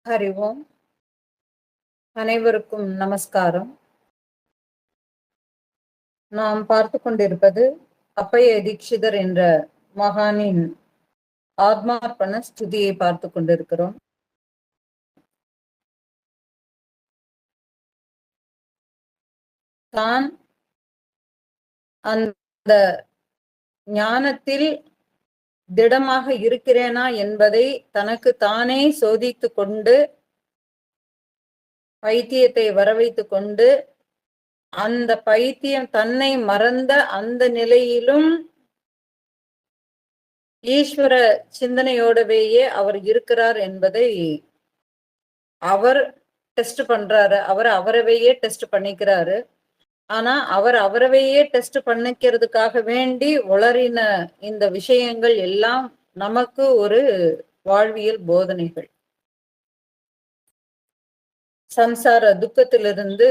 ஹரி ஓம். அனைவருக்கும் நமஸ்காரம். நாம் பார்த்து கொண்டிருப்பது அப்பைய தீட்சிதர் என்ற மகானின் ஆத்மார்ப்பண ஸ்துதியை பார்த்து கொண்டிருக்கிறோம். தான் அந்த ஞானத்தில் திடமாக இருக்கிறேனா என்பதை தனக்கு தானே சோதித்து கொண்டு பைத்தியத்தை வரவைத்து கொண்டு அந்த பைத்தியம் தன்னை மறந்த அந்த நிலையிலும் ஈஸ்வர சிந்தனையோடவேயே அவர் இருக்கிறார் என்பதை அவர் டெஸ்ட் பண்றாரு. அவரவையே டெஸ்ட் பண்ணிக்கிறாரு. ஆனா அவரவையே டெஸ்ட் பண்ணிக்கிறதுக்காக வேண்டி உளறின இந்த விஷயங்கள் எல்லாம் நமக்கு ஒரு வாழ்வியல் போதனைகள். சம்சார துக்கத்திலிருந்து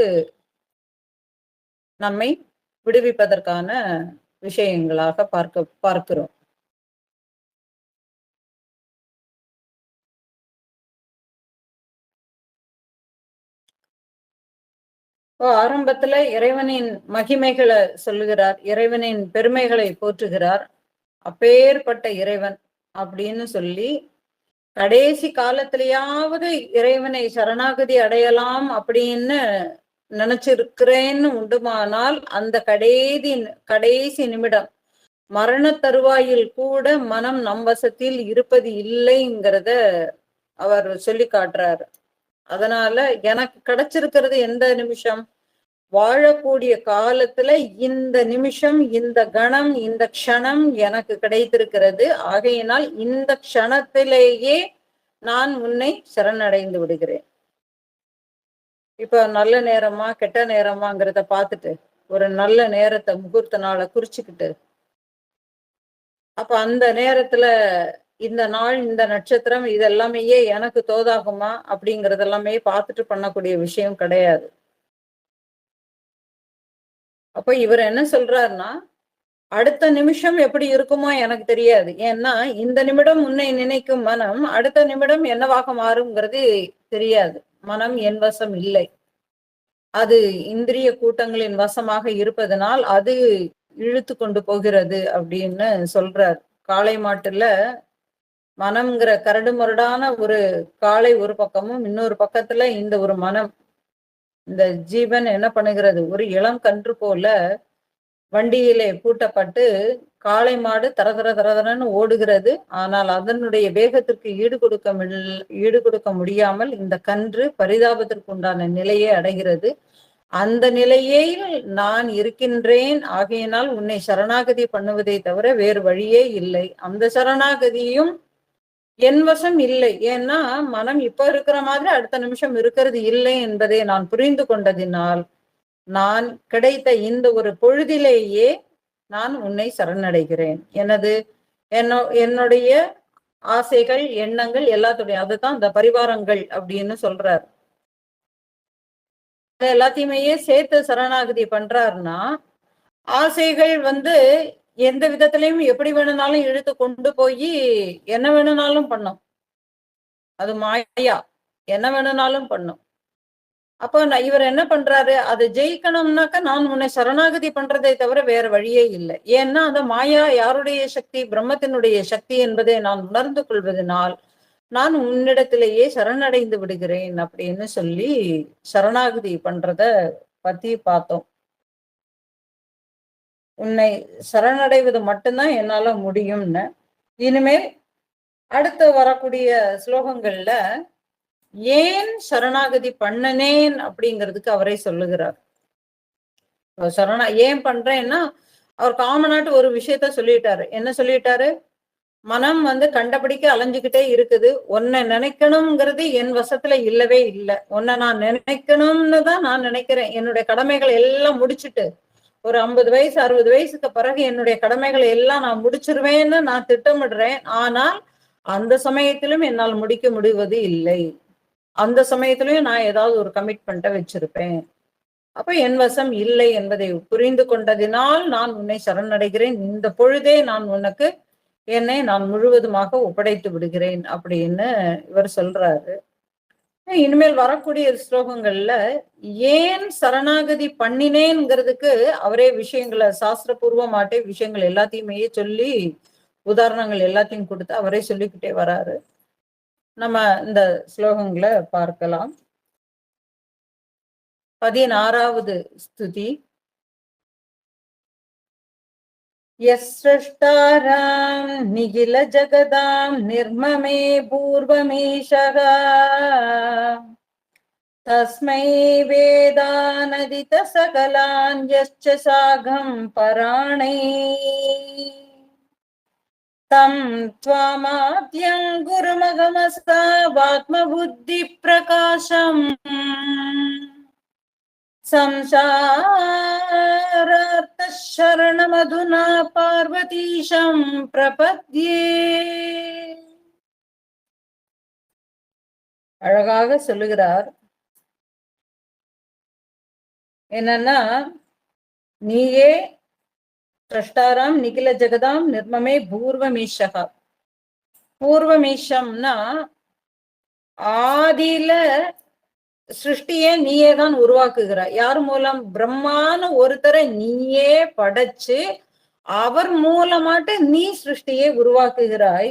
நம்மை விடுவிப்பதற்கான விஷயங்களாக பார்க்கிறோம். ஆரம்பத்துல இறைவனின் மகிமைகளை சொல்லுகிறார், இறைவனின் பெருமைகளை போற்றுகிறார். அப்பேற்பட்ட இறைவன் அப்படின்னு சொல்லி கடைசி காலத்திலேயாவது இறைவனை சரணாகதி அடையலாம் அப்படின்னு நினைச்சிருக்கிறேன்னு உண்டுமானால் அந்த கடைசி நிமிடம் மரண தருவாயில் கூட மனம் நம் வசத்தில் இருப்பது இல்லைங்கிறத அவர் சொல்லி காட்டுறாரு. அதனால எனக்கு கிடைச்சிருக்கிறது எந்த நிமிஷம், வாழக்கூடிய காலத்துல இந்த நிமிஷம், இந்த கணம், இந்த க்ஷணம் எனக்கு கிடைத்திருக்கிறது. ஆகையினால் இந்த க்ஷணத்திலேயே நான் உன்னை சரணடைந்து விடுகிறேன். இப்ப நல்ல நேரமா கெட்ட நேரமாங்கிறத பார்த்துட்டு ஒரு நல்ல நேரத்தை முகூர்த்த நாளை குறிச்சுக்கிட்டு அப்ப அந்த நேரத்துல இந்த நாள், இந்த நட்சத்திரம், இதெல்லாமே எனக்கு தோதாகுமா அப்படிங்கறதெல்லாமே பார்த்துட்டு பண்ணக்கூடிய விஷயம் கிடையாது. அப்ப இவர் என்ன சொல்றாருன்னா, அடுத்த நிமிஷம் எப்படி இருக்குமோ எனக்கு தெரியாது. ஏன்னா இந்த நிமிடம் உன்னை நினைக்கும் மனம் அடுத்த நிமிடம் என்னவாக மாறுங்கிறது தெரியாது. மனம் என் வசம் இல்லை. அது இந்திரிய கூட்டங்களின் வசமாக இருப்பதனால் அது இழுத்து கொண்டு போகிறது அப்படின்னு சொல்றார். காளை மாட்டுல மனம்ங்கிற கரடு முரடான ஒரு காளை ஒரு பக்கமும், இன்னொரு பக்கத்துல இந்த ஒரு மனம், இந்த ஜீவன் என்ன பண்ணுகிறது, ஒரு இளம் கன்று போல வண்டியிலே பூட்டப்பட்டு காளை மாடு தரதரன்னு ஓடுகிறது. ஆனால் அதனுடைய வேகத்திற்கு ஈடு கொடுக்க முடியாமல் இந்த கன்று பரிதாபத்திற்கு உண்டான நிலையை அடைகிறது. அந்த நிலையில் நான் இருக்கின்றேன், ஆகையினால் உன்னை சரணாகதி பண்ணுவதை தவிர வேறு வழியே இல்லை. அந்த சரணாகதியும் என் வசம் இல்லை. ஏன்னா மனம் இப்ப இருக்கிற மாதிரி அடுத்த நிமிஷம் இருக்கிறது இல்லை என்பதை நான் புரிந்து கொண்டதினால் நான் கிடைத்த இந்த ஒரு பொழுதிலேயே நான் உன்னை சரணடைகிறேன். என்னுடைய ஆசைகள், எண்ணங்கள் எல்லாத்துடைய, அதுதான் இந்த பரிவாரங்கள் அப்படின்னு சொல்றார். எல்லாத்தையுமே சேர்த்து சரணாகதி பண்றாருன்னா, ஆசைகள் எந்த விதத்திலையும் எப்படி வேணும்னாலும் இழுத்து கொண்டு போய் என்ன வேணும்னாலும் பண்ணும். அது மாயா, என்ன வேணும்னாலும் பண்ணும். அப்போ இவர் என்ன பண்றாரு, அதை ஜெயிக்கணும்னாக்க நான் உன்னை சரணாகதி பண்றதை தவிர வேற வழியே இல்லை. ஏன்னா அந்த மாயா யாருடைய சக்தி, பிரம்மத்தினுடைய சக்தி என்பதை நான் உணர்ந்து கொள்வதனால் நான் உன்னிடத்திலேயே சரணடைந்து விடுகிறேன் அப்படின்னு சொல்லி சரணாகதி பண்றத பத்தி பார்த்தோம். உன்னை சரணடைவது மட்டும்தான் என்னால முடியும்னு. இனிமேல் அடுத்து வரக்கூடிய ஸ்லோகங்கள்ல ஏன் சரணாகதி பண்ணனேன் அப்படிங்கிறதுக்கு அவரே சொல்லுகிறார். ஏன் பண்றேன்னா அவர் காமனாட்டு ஒரு விஷயத்த சொல்லிட்டாரு. என்ன சொல்லிட்டாரு, மனம் கண்டபடிக்கு அலைஞ்சுக்கிட்டே இருக்குது. உன்னை நினைக்கணுங்கிறது என் வசத்துல இல்லவே இல்லை. உன்னை நான் நினைக்கணும்னு தான் நான் நினைக்கிறேன். என்னுடைய கடமைகளை எல்லாம் முடிச்சுட்டு ஒரு 50 வயசு 60 வயசுக்கு பிறகு என்னுடைய கடமைகளை எல்லாம் நான் முடிச்சிருவேன்னு நான் திட்டமிடுறேன். ஆனால் அந்த சமயத்திலும் என்னால் முடிக்க முடிவது இல்லை. அந்த சமயத்திலையும் நான் ஏதாவது ஒரு கமிட்மெண்ட்டை வச்சிருப்பேன். அப்ப என் வசம் இல்லை என்பதை புரிந்து கொண்டதினால் நான் உன்னை சரணடைகிறேன். இந்த பொழுதே நான் உனக்கு என்னை நான் முழுவதுமாக ஒப்படைத்து விடுகிறேன் அப்படின்னு இவர் சொல்றாரு. இனிமேல் வரக்கூடிய ஸ்லோகங்கள்ல ஏன் சரணாகதி பண்ணினேங்கிறதுக்கு அவரே விஷயங்களை சாஸ்திரபூர்வமாட்டே விஷயங்கள் எல்லாத்தையுமே சொல்லி உதாரணங்கள் எல்லாத்தையும் கொடுத்து அவரே சொல்லிக்கிட்டே வராரு. நம்ம இந்த ஸ்லோகங்களை பார்க்கலாம். 16வது ஸ்துதி. யஸ்ரஷ்டாராம் நிகில ஜகதாம் நிர்மமே பூர்வமீஷக தஸ்மை வேதானதித சகலான் யஸ்ச சாகம் பராணை தம் த்வாமாத்யம் குருமகமஸ்தாவாத்ம புத்தி பிரகாசம் संसारार्थ शरणमधुना பார்வதீஷம் பிரபத்யே. அழகாக சொல்லுகிறார். என்னன்னா, நீயே திரஷ்டாராம் நிகில ஜெகதாம் நிர்மமே பூர்வமீஷகா. பூர்வமீஷம்னா ஆதியில சிருஷ்டியே நீயே தான் உருவாக்குகிறாய். யார் மூலம்? பிரம்மான ஒருத்தரை நீயே படைச்சு அவர் மூலமாட்டு நீ சிருஷ்டியை உருவாக்குகிறாய்.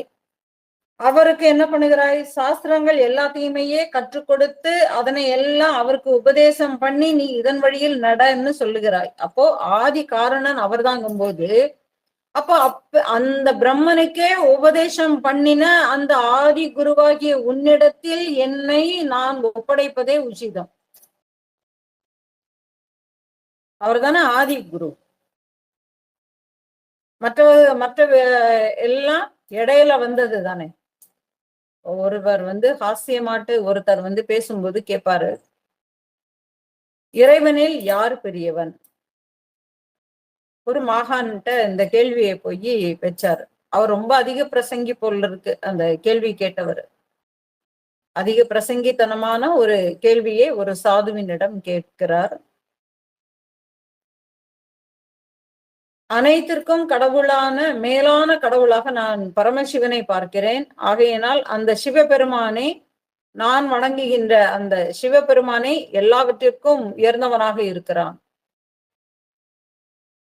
அவருக்கு என்ன பண்ணுகிறாய்? சாஸ்திரங்கள் எல்லாத்தையுமே கற்றுக் கொடுத்து அதனை எல்லாம் அவருக்கு உபதேசம் பண்ணி நீ இதன் வழியில் நடன்னு சொல்லுகிறாய். அப்போ ஆதி காரணன் அவர் தாங்கும்போது அப்போ அந்த பிரம்மனுக்கே உபதேசம் பண்ணின அந்த ஆதி குருவாகிய உன்னிடத்தில் என்னை நான் ஒப்படைப்பதே உச்சிதம். அவர் தானே ஆதி குரு. மற்ற எல்லாம் இடையில வந்தது தானே. ஒருவர் ஹாஸ்யமாட்டு ஒருத்தர் பேசும்போது கேட்பாரு, இறைவனில் யார் பெரியவன்? ஒரு மாகான்கிட்ட இந்த கேள்வியை போய் வச்சாரு. அவர் ரொம்ப அதிக பிரசங்கி போல இருக்கு. அந்த கேள்வி கேட்டவர் அதிக பிரசங்கித்தனமான ஒரு கேள்வியை ஒரு சாதுவினிடம் கேட்கிறார். அனைத்திற்கும் கடவுளான மேலான கடவுளாக நான் பரமசிவனை பார்க்கிறேன். ஆகையினால் அந்த சிவபெருமானை நான் வணங்குகின்ற அந்த சிவபெருமானை எல்லாவற்றிற்கும் உயர்ந்தவனாக இருக்கிறான்.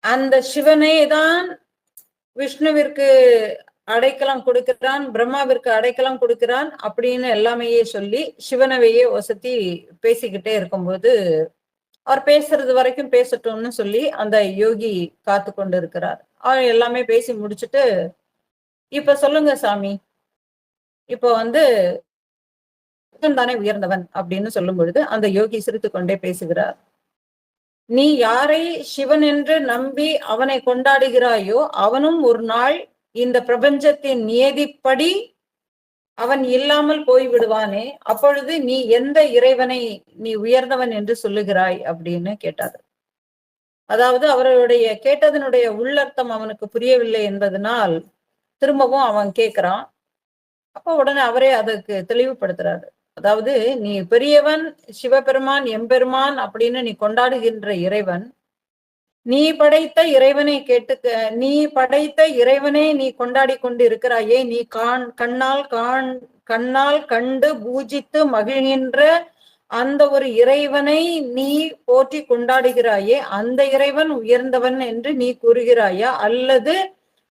அந்த சிவனே தான் விஷ்ணுவிற்கு அடைக்கலம் கொடுக்கிறான், பிரம்மாவிற்கு அடைக்கலம் கொடுக்கிறான் அப்படின்னு எல்லாமே சொல்லி சிவனவையே ஒசத்தி பேசிக்கிட்டே இருக்கும்போது அவர் பேசுறது வரைக்கும் பேசட்டும்னு சொல்லி அந்த யோகி காத்து கொண்டு இருக்கிறார். அவர் எல்லாமே பேசி முடிச்சுட்டு, இப்ப சொல்லுங்க சாமி, இப்போ தானே உயர்ந்தவன் அப்படின்னு சொல்லும் பொழுது அந்த யோகி சிரித்து கொண்டே பேசுகிறார். நீ யாரை சிவன் என்று நம்பி அவனை கொண்டாடுகிறாயோ அவனும் ஒரு நாள் இந்த பிரபஞ்சத்தின் நியதிப்படி அவன் இல்லாமல் போய்விடுவானே, அப்பொழுது நீ எந்த இறைவனை நீ உயர்ந்தவன் என்று சொல்லுகிறாய் அப்படின்னு கேட்டார். அதாவது அவருடைய கேட்டதனுடைய உள்ளர்த்தம் அவனுக்கு புரியவில்லை என்பதனால் திரும்பவும் அவன் கேட்கிறான். அப்போ உடனே அவரே அதற்கு தெளிவுபடுத்துறாரு. அதாவது நீ பெரியவன், சிவபெருமான், எம்பெருமான் அப்படின்னு நீ கொண்டாடுகின்ற இறைவன், நீ படைத்த இறைவனை நீ படைத்த இறைவனை நீ கொண்டாடி கொண்டு இருக்கிறாயே, நீ கண்ணால் கண்டு பூஜித்து மகிழ்கின்ற அந்த ஒரு இறைவனை நீ போற்றி கொண்டாடுகிறாயே, அந்த இறைவன் உயர்ந்தவன் என்று நீ கூறுகிறாயா? அல்லது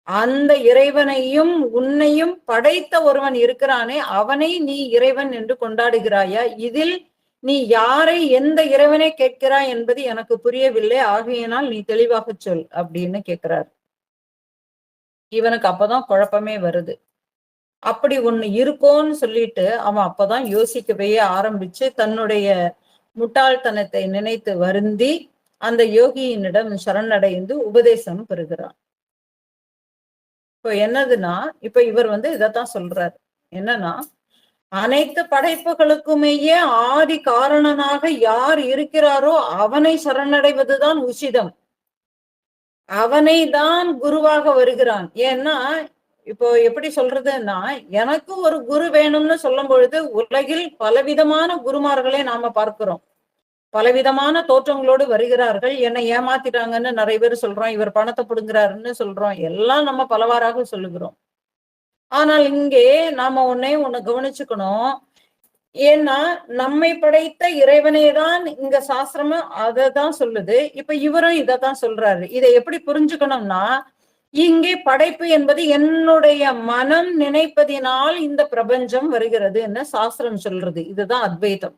அந்த இறைவனையும் உன்னையும் படைத்த ஒருவன் இருக்கிறானே அவனை நீ இறைவன் என்று கொண்டாடுகிறாயா? இதில் நீ யாரை எந்த இறைவனை கேட்கிறாய் என்பது எனக்கு புரியவில்லை, ஆகையினால் நீ தெளிவாக சொல் அப்படின்னு கேட்கிறார். இவனுக்கு அப்பதான் குழப்பமே வருது. அப்படி ஒண்ணு இருக்கோன்னு சொல்லிட்டு அவன் அப்பதான் யோசிக்கவே ஆரம்பிச்சு தன்னுடைய முட்டாள்தனத்தை நினைத்து வருந்தி அந்த யோகியினிடம் சரணடைந்து உபதேசம் பெறுகிறான். இப்போ என்னதுன்னா, இப்ப இவர் இதைத்தான் சொல்றாரு. என்னன்னா, அனைத்து படைப்புகளுக்குமேயே ஆதி காரணனாக யார் இருக்கிறாரோ அவனை சரணடைவதுதான் உசிதம். அவனை தான் குருவாக வருகிறான். ஏன்னா இப்போ எப்படி சொல்றதுன்னா, எனக்கு ஒரு குரு வேணும்னு சொல்லும் பொழுது உலகில் பலவிதமான குருமார்களை நாம பார்க்கிறோம். பலவிதமான தோற்றங்களோடு வருகிறார்கள். என்னை ஏமாத்திட்டாங்கன்னு நிறைய பேர் சொல்றோம், இவர் பணத்தை பிடுங்குறாருன்னு சொல்றோம், எல்லாம் நம்ம பலவாறாக சொல்லுகிறோம். ஆனால் இங்கே நாம ஒண்ணு கவனிச்சுக்கணும். ஏன்னா நம்மை படைத்த இறைவனே தான் இங்க சாஸ்திரமும் அததான் சொல்லுது. இப்ப இவரும் இதத்தான் சொல்றாரு. இதை எப்படி புரிஞ்சுக்கணும்னா, இங்கே படைப்பு என்பது என்னுடைய மனம் நினைப்பதினால் இந்த பிரபஞ்சம் வருகிறது என்ன சாஸ்திரம் சொல்றது. இதுதான் அத்வைதம்.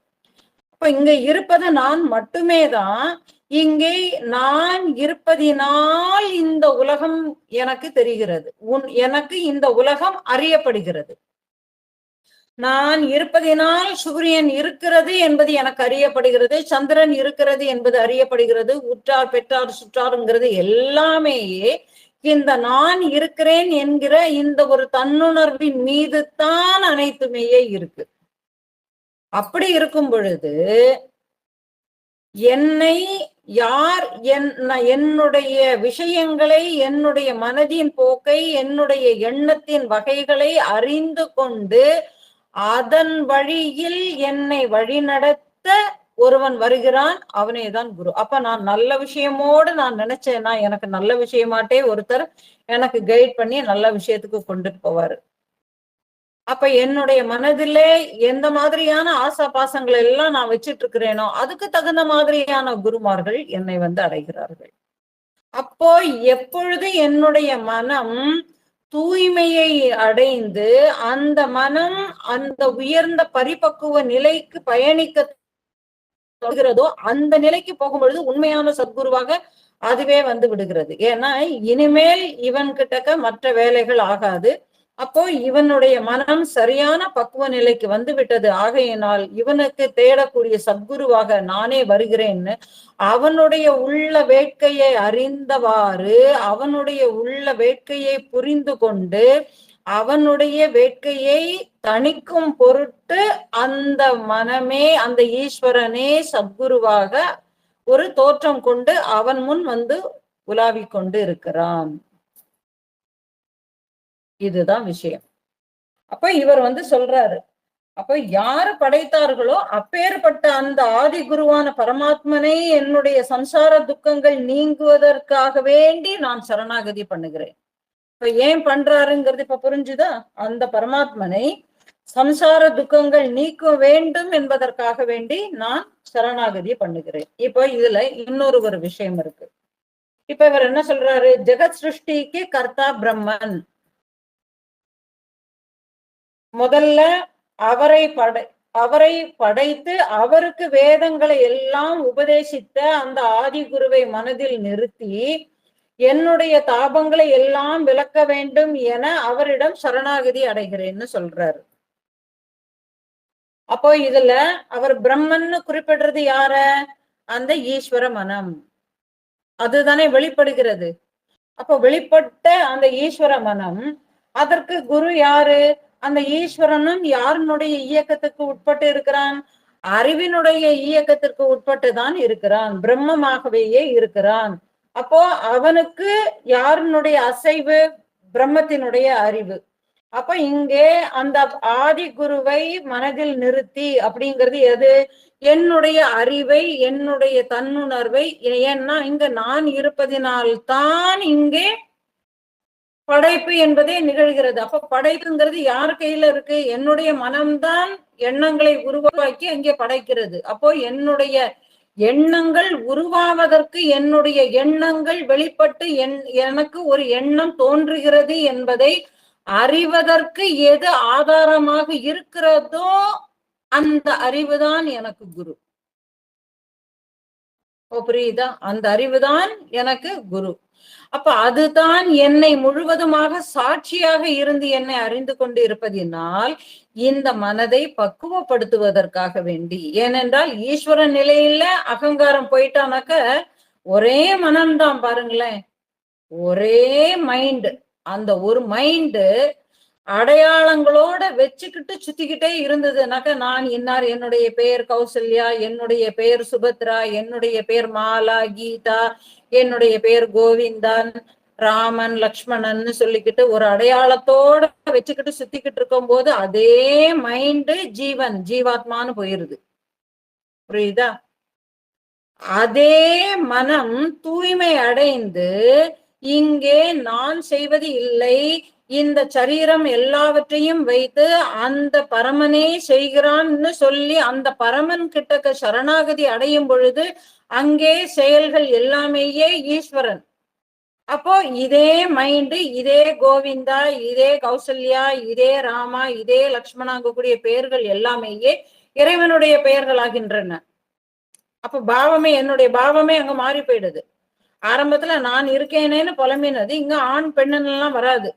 இப்ப இங்க இருப்பது நான் மட்டுமே தான். இங்கே நான் இருப்பதினால் இந்த உலகம் எனக்கு தெரிகிறது. எனக்கு இந்த உலகம் அறியப்படுகிறது. நான் இருப்பதினால் சூரியன் இருக்கிறது என்பது எனக்கு அறியப்படுகிறது, சந்திரன் இருக்கிறது என்பது அறியப்படுகிறது, உற்றார் பெற்றார் சுற்றாருங்கிறது எல்லாமே இந்த நான் இருக்கிறேன் என்கிற இந்த ஒரு தன்னுணர்வின் மீது தான் அனைத்துமேயே இருக்கு. அப்படி இருக்கும் பொழுது என்னை யார் என்னுடைய விஷயங்களை, என்னுடைய மனதின் போக்கை, என்னுடைய எண்ணத்தின் வகைகளை அறிந்து கொண்டு அதன் வழியில் என்னை வழிநடத்த ஒருவன் வருகிறான், அவனே தான் குரு. அப்ப நான் நல்ல விஷயமோடு நான் நினைச்சேன்னா எனக்கு நல்ல விஷயமாட்டே ஒருத்தர் எனக்கு கைட் பண்ணி நல்ல விஷயத்துக்கு கொண்டுட்டு போவாரு. அப்ப என்னுடைய மனதிலே எந்த மாதிரியான ஆசா பாசங்கள் எல்லாம் நான் வச்சிட்டு இருக்கிறேனோ அதுக்கு தகுந்த மாதிரியான குருமார்கள் என்னை அடைகிறார்கள். அப்போ எப்பொழுது என்னுடைய மனம் தூய்மையை அடைந்து அந்த மனம் அந்த உயர்ந்த பரிபக்குவ நிலைக்கு பயணிக்க தொடர்கிறதோ அந்த நிலைக்கு போகும்பொழுது உண்மையான சத்குருவாக அதுவே விடுகிறது. ஏன்னா இனிமேல் இவன் கிட்டக்க மற்ற வேலைகள் ஆகாது. அப்போ இவனுடைய மனம் சரியான பக்குவ நிலைக்கு விட்டது. ஆகையினால் இவனுக்கு தேடக்கூடிய சத்குருவாக நானே வருகிறேன்னு அவனுடைய உள்ள வேட்கையை அறிந்தவாறு, அவனுடைய உள்ள வேட்கையை புரிந்து கொண்டு அவனுடைய வேட்கையை தணிக்கும் பொருட்டு அந்த மனமே, அந்த ஈஸ்வரனே சத்குருவாக ஒரு தோற்றம் கொண்டு அவன் முன் உலாவிக் கொண்டு இருக்கிறான். இதுதான் விஷயம். அப்ப இவர் சொல்றாரு, அப்ப யாரு படைத்தார்களோ அப்பேற்பட்ட அந்த ஆதி குருவான பரமாத்மனை என்னுடைய சம்சார துக்கங்கள் நீங்குவதற்காக வேண்டி நான் சரணாகதி பண்ணுகிறேன். இப்ப ஏன் பண்றாருங்கிறது இப்ப புரிஞ்சுதா? அந்த பரமாத்மனை சம்சார துக்கங்கள் நீக்க வேண்டும் என்பதற்காக வேண்டி நான் சரணாகதி பண்ணுகிறேன். இப்ப இதுல இன்னொரு ஒரு விஷயம் இருக்கு. இப்ப இவர் என்ன சொல்றாரு? ஜெகத் சிருஷ்டிக்கு கர்த்தா பிரம்மன். முதல்ல அவரை படைத்து அவருக்கு வேதங்களை எல்லாம் உபதேசித்த அந்த ஆதி குருவை மனதில் நிறுத்தி என்னுடைய தாபங்களை எல்லாம் விளக்க வேண்டும் என அவரிடம் சரணாகதி அடைகிறேன்னு சொல்றாரு. அப்போ இதுல அவர் பிரம்மன்னு குறிப்பிடுறது யார? அந்த ஈஸ்வர மனம். அதுதானே வெளிப்படுகிறது. அப்போ வெளிப்பட்ட அந்த ஈஸ்வர மனம், அதற்கு குரு யாரு? அந்த ஈஸ்வரனும் யாருனுடைய இயக்கத்துக்கு உட்பட்டு இருக்கிறான்? அறிவினுடைய இயக்கத்திற்கு உட்பட்டு தான் இருக்கிறான், பிரம்மமாகவேயே இருக்கிறான். அப்போ அவனுக்கு யாருனுடைய அசைவு? பிரம்மத்தினுடைய அறிவு. அப்ப இங்கே அந்த ஆதி குருவை மனதில் நிறுத்தி அப்படிங்கிறது எது? என்னுடைய அறிவை, என்னுடைய தன்னுணர்வை. ஏன்னா இங்க நான் இருப்பதினால்தான் இங்கே படைப்பு என்பதே நிகழ்கிறது. அப்ப படைப்புங்கிறது யார் கையில இருக்கு? என்னுடைய மனம்தான் எண்ணங்களை உருவாக்கி அங்கே படைக்கிறது. அப்போ என்னுடைய எண்ணங்கள் உருவாவதற்கு, என்னுடைய எண்ணங்கள் வெளிப்பட்டு எனக்கு ஒரு எண்ணம் தோன்றுகிறது என்பதை அறிவதற்கு எது ஆதாரமாக இருக்கிறதோ அந்த அறிவுதான் எனக்கு குரு. புரியுதா? அந்த அறிவுதான் எனக்கு குரு. அப்ப அதுதான் என்னை முழுவதுமாக சாட்சியாக இருந்து என்னை அறிந்து கொண்டு இருப்பதினால் இந்த மனதை பக்குவப்படுத்துவதற்காக வேண்டி. ஏனென்றால் ஈஸ்வர நிலையில அகங்காரம் போயிட்டானாக்க ஒரே மனம்தான் பாருங்களேன், ஒரே மைண்ட். அந்த ஒரு மைண்டு அடையாளங்களோட வச்சுக்கிட்டு சுத்திக்கிட்டே இருந்ததுனாக்க நான் இன்னார், என்னுடைய பெயர் கௌசல்யா, என்னுடைய பெயர் சுபத்ரா, என்னுடைய பெயர் மாலா, கீதா, என்னுடைய பெயர் கோவிந்தன், ராமன், லக்ஷ்மணன் சொல்லிக்கிட்டு ஒரு அடையாளத்தோட வச்சுக்கிட்டு சுத்திக்கிட்டு இருக்கும் போது அதே மைண்டு ஜீவாத்மான்னு போயிருது. புரியுதா? அதே மனம் தூய்மை அடைந்து இங்கே நான் செய்வது இல்லை, இந்த சரீரம் எல்லாவற்றையும் வைத்து அந்த பரமனே செய்கிறான்னு சொல்லி அந்த பரமன் கிட்டக்க சரணாகதி அடையும் பொழுது அங்கே செயல்கள் எல்லாமேயே ஈஸ்வரன். அப்போ இதே மைண்டு, இதே கோவிந்தா, இதே கௌசல்யா, இதே ராமா, இதே லக்ஷ்மணாங்கக்கூடிய பெயர்கள் எல்லாமேயே இறைவனுடைய பெயர்களாகின்றன. அப்ப பாவமே, என்னுடைய பாவமே அங்க மாறி போயிடுது. ஆரம்பத்துல நான் இருக்கேனேன்னு புலம்பினது இங்க ஆண் பெண்ணுன்னு எல்லாம் வராது.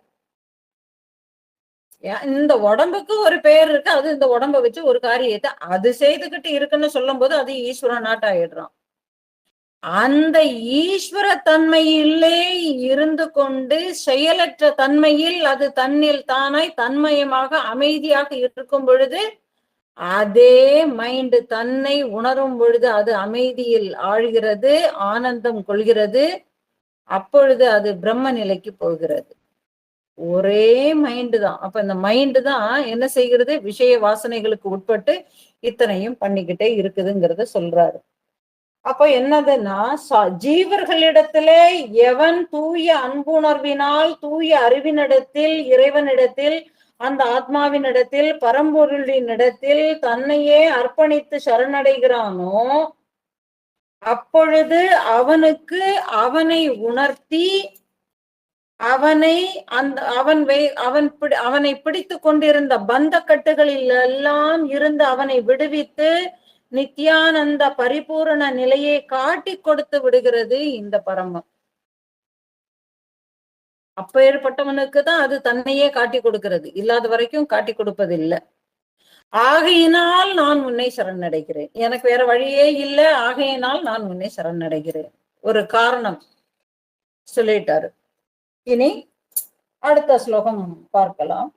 இந்த உடம்புக்கு ஒரு பெயர் இருக்கு, அது இந்த உடம்ப வச்சு ஒரு காரியத்தை அது செய்துகிட்டு இருக்குன்னு சொல்லும் போது அது ஈஸ்வரன் நாட்டாயிடுறான். அந்த ஈஸ்வர தன்மையிலே இருந்து கொண்டு செயலற்ற தன்மையில் அது தன்னில் தானாய் தன்மயமாக அமைதியாக இருக்கும் பொழுது அதே மைண்டு தன்னை உணரும் பொழுது அது அமைதியில் ஆழ்கிறது, ஆனந்தம் கொள்கிறது. அப்பொழுது அது பிரம்ம நிலைக்கு போகிறது. ஒரே மைண்டு தான். அப்ப இந்த மைண்டு தான் என்ன செய்கிறது, விஷய வாசனைகளுக்கு உட்பட்டு இத்தனையும் பண்ணிக்கிட்டே இருக்குதுங்கிறத சொல்றாரு. அப்ப என்னதுன்னா, ஜீவர்களிடத்திலே எவன் தூய அன்புணர்வினால் தூய அறிவினிடத்தில், இறைவனிடத்தில், அந்த ஆத்மாவினிடத்தில், பரம்பொருளினிடத்தில் தன்னையே அர்ப்பணித்து சரணடைகிறானோ அப்பொழுது அவனுக்கு அவனை உணர்த்தி அவனை அந்த அவனை பிடித்து கொண்டிருந்த பந்த கட்டுகளில் எல்லாம் இருந்து அவனை விடுவித்து நித்யானந்த பரிபூரண நிலையை காட்டி கொடுத்து விடுகிறது இந்த பரமம். அப்பேற்பட்டவனுக்கு தான் அது தன்னையே காட்டி கொடுக்கிறது, இல்லாத வரைக்கும் காட்டி கொடுப்பதில்லை. ஆகையினால் நான் உன்னை சரணடைகிறேன், எனக்கு வேற வழியே இல்லை, ஆகையினால் நான் உன்னை சரணடைகிறேன். ஒரு காரணம் சொல்லிட்டாரு. இனி அடுத்த ஸ்லோகம் பார்க்கலாம்.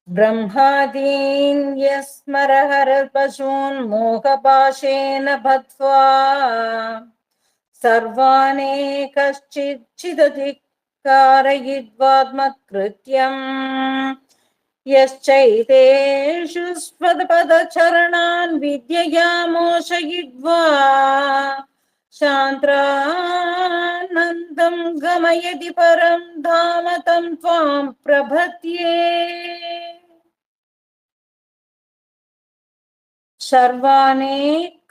ब्रह्मादीन् यस्मरहरपशून् मोहपाशेन बद्ध्वा सर्वानेकश्चिदधिकारयित्वात्मकृत्यम् यश्चैतेषु स्वपदचरणान् विद्यया मोषयित्वा शान्त्रानन्दं गमयति परं धाम तं त्वां प्रपद्ये। सर्वाने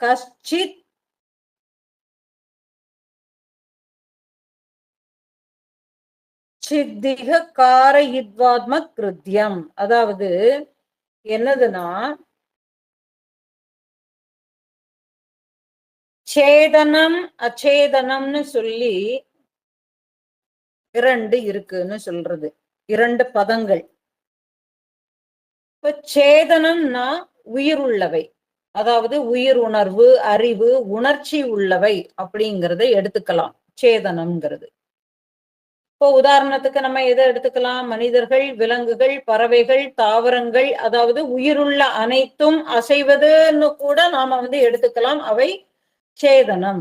कश्चित् சித்திக காரயித்வாத்ம கிருத்தியம். அதாவது என்னதுன்னா, சேதனம் அச்சேதனம்னு சொல்லி இரண்டு இருக்குன்னு சொல்றது, இரண்டு பதங்கள். இப்ப சேதனம்னா உயிர் உள்ளவை, அதாவது உயிர் உணர்வு, அறிவு, உணர்ச்சி உள்ளவை அப்படிங்கிறத எடுத்துக்கலாம் சேதனம்ங்கிறது. இப்போ உதாரணத்துக்கு நம்ம எதை எடுத்துக்கலாம், மனிதர்கள், விலங்குகள், பறவைகள், தாவரங்கள், அதாவது உயிருள்ள அனைத்தும் அசைவதுன்னு கூட நாம எடுத்துக்கலாம், அவை சேதனம்.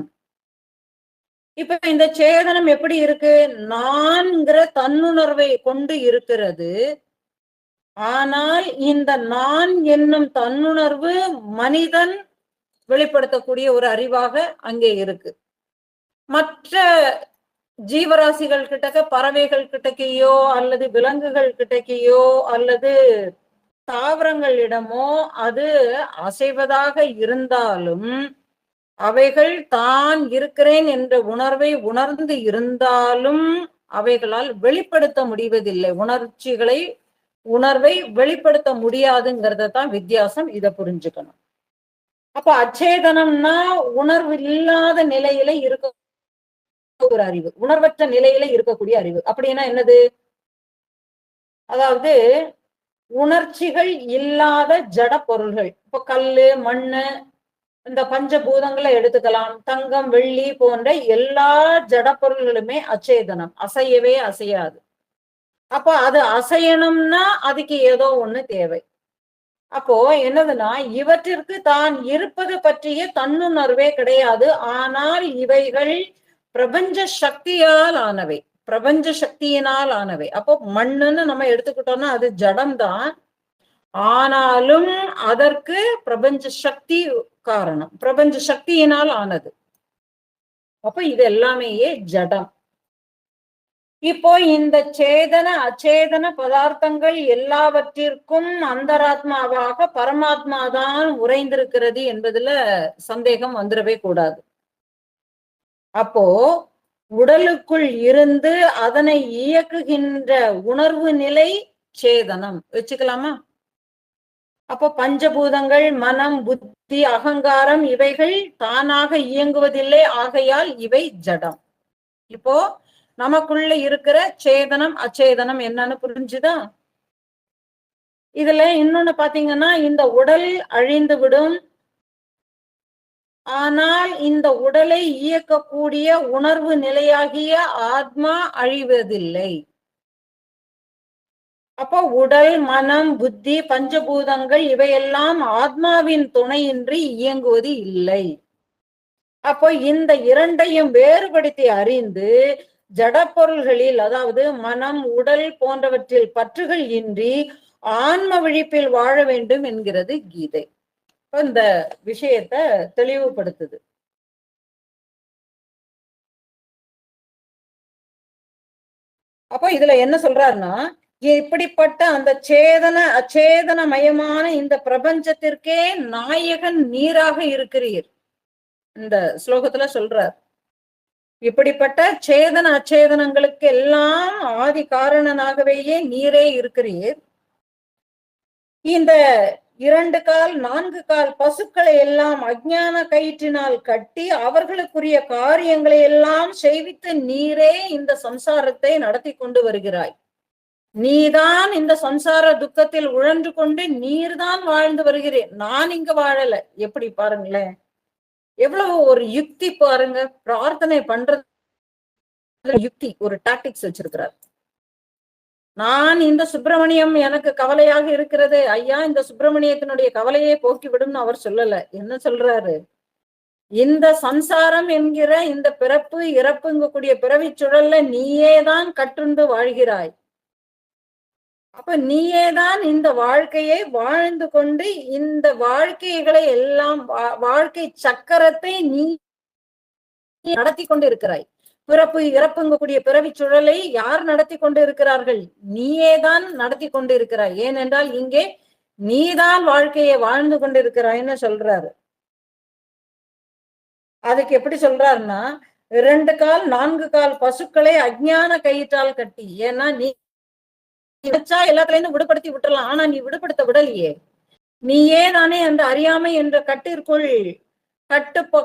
இப்ப இந்த சேதனம் எப்படி இருக்கு, நான்கிற தன்னுணர்வை கொண்டு இருக்கிறது. ஆனால் இந்த நான் என்னும் தன்னுணர்வு மனிதன் வெளிப்படுத்தக்கூடிய ஒரு அறிவாக அங்கே இருக்கு. மற்ற ஜீவராசிகள் கிட்டக்க, பறவைகள் கிட்டக்கையோ அல்லது விலங்குகள் கிட்டக்கையோ அல்லது தாவரங்களிடமோ அது அசைவதாக இருந்தாலும் அவைகள் தான் இருக்கிறேன் என்ற உணர்வை உணர்ந்து இருந்தாலும் அவைகளால் வெளிப்படுத்த முடிவதில்லை. உணர்வை வெளிப்படுத்த முடியாதுங்கிறத தான் வித்தியாசம். இதை புரிஞ்சுக்கணும். அப்ப அச்சேதனம்னா உணர்வு இல்லாத நிலையில இருக்க ஒரு அறிவு, உணர்வற்ற நிலையில இருக்கக்கூடிய அறிவு. அப்படின்னா என்னது, அதாவது உணர்ச்சிகள் இல்லாத ஜட பொருள்கள். இப்ப கல்லு, மண்ணு, இந்த பஞ்சபூதங்களை எடுத்துக்கலாம். தங்கம், வெள்ளி போன்ற எல்லா ஜட பொருள்களுமே அச்சேதனம், அசையவே அசையாது. அப்ப அது அசையணும்னா அதுக்கு ஏதோ ஒண்ணு தேவை. அப்போ என்னதுன்னா, இவற்றிற்கு தான் இருப்பது பற்றிய தன்னுணர்வே கிடையாது. ஆனால் இவைகள் பிரபஞ்ச சக்தியால் ஆனவை, பிரபஞ்ச சக்தியினால் ஆனவை. அப்போ மண்ணுன்னு நம்ம எடுத்துக்கிட்டோம்னா அது ஜடம்தான். ஆனாலும் அதற்கு பிரபஞ்ச சக்தி காரணம், பிரபஞ்ச சக்தியினால் ஆனது. அப்ப இது எல்லாமே ஜடம். இப்போ இந்த சேதன அச்சேதன பதார்த்தங்கள் எல்லாவற்றிற்கும் அந்தராத்மாவாக பரமாத்மா தான் உறைந்திருக்கிறது என்பதுல சந்தேகம் வந்துடவே கூடாது. அப்போ உடலுக்குள் இருந்து அதனை இயக்குகின்ற உணர்வு நிலை சேதனம் வச்சுக்கலாமா? அப்போ பஞ்சபூதங்கள், மனம், புத்தி, அகங்காரம் இவைகள் தானாக இயங்குவதில்லை, ஆகையால் இவை ஜடம். இப்போ நமக்குள்ள இருக்கிற சேதனம் அச்சேதனம் என்னன்னு புரிஞ்சுதா? இதுல இன்னொன்னு பாத்தீங்கன்னா, இந்த உடல் அழிந்து விடும், ஆனால் இந்த உடலை இயக்கக்கூடிய உணர்வு நிலையாகிய ஆத்மா அழிவதில்லை. அப்போ உடல், மனம், புத்தி, பஞ்சபூதங்கள் இவையெல்லாம் ஆத்மாவின் துணையின்றி இயங்குவது இல்லை. அப்போ இந்த இரண்டையும் வேறுபடுத்தி அறிந்து ஜடப்பொருள்களில், அதாவது மனம், உடல் போன்றவற்றில் பற்றுகள் இன்றி ஆன்ம விழிப்பில் வாழ வேண்டும் என்கிறது கீதை. இந்த விஷயத்தை தெளிவுபடுத்துது. அப்போ இதுல என்ன சொல்றாருன்னா, இப்படிப்பட்ட அந்த சேதன அச்சேதனமயமான இந்த பிரபஞ்சத்திற்கே நாயகன் நீராக இருக்கிறீர். இந்த ஸ்லோகத்துல சொல்றார், இப்படிப்பட்ட சேதன அச்சேதனங்களுக்கு எல்லாம் ஆதி காரணனாகவேயே நீரே இருக்கிறீர். இந்த 2 கால் 4 கால் பசுக்களை எல்லாம் அஞ்ஞான கயிற்றினால் கட்டி அவர்களுக்குரிய காரியங்களை எல்லாம் செய்வித்து நீரே இந்த சம்சாரத்தை நடத்தி கொண்டு வருகிறாய். நீதான் இந்த சம்சார துக்கத்தில் உழன்று கொண்டு நீர்தான் வாழ்ந்து வருகிறேன், நான் இங்க வாழல. எப்படி பாருங்களேன், எவ்வளவு ஒரு யுக்தி பாருங்க. பிரார்த்தனை பண்றது யுக்தி, ஒரு டாக்டிக்ஸ் வச்சிருக்கிறார். நான் இந்த சுப்பிரமணியம் எனக்கு கவலையாக இருக்கிறது, ஐயா இந்த சுப்பிரமணியத்தினுடைய கவலையை போக்கிவிடும் அவர் சொல்லல. என்ன சொல்றாரு, இந்த சம்சாரம் என்கிற இந்த பிறப்பு இறப்புங்கக்கூடிய பிறவி சுழல்ல நீயேதான் கட்டுண்டு வாழ்கிறாய். அப்ப நீயேதான் இந்த வாழ்க்கையை வாழ்ந்து கொண்டு இந்த வாழ்க்கைகளை எல்லாம் வாழ்க்கை சக்கரத்தை நீ நடத்தி கொண்டு இருக்கிறாய். பிறப்பு இறப்புங்கக்கூடிய பிறவி சுழலை யார் நடத்தி கொண்டு இருக்கிறார்கள்? நீயேதான் நடத்தி கொண்டு இருக்கிறாய். ஏனென்றால் இங்கே நீதான் வாழ்க்கையை வாழ்ந்து கொண்டு இருக்கிறாய்ன்னு சொல்றாரு. அதுக்கு எப்படி சொல்றாருன்னா, 2 கால் 4 கால் பசுக்களை அஞ்ஞான கயிற்றால் கட்டி. ஏன்னா நீ நினைச்சா எல்லாத்துலயும் விடுபடுத்தி விட்டுறலாம், ஆனா நீ விடுபடுத்த விடலையே. நீயே தானே அந்த அறியாமை என்ற கட்டிற்குள்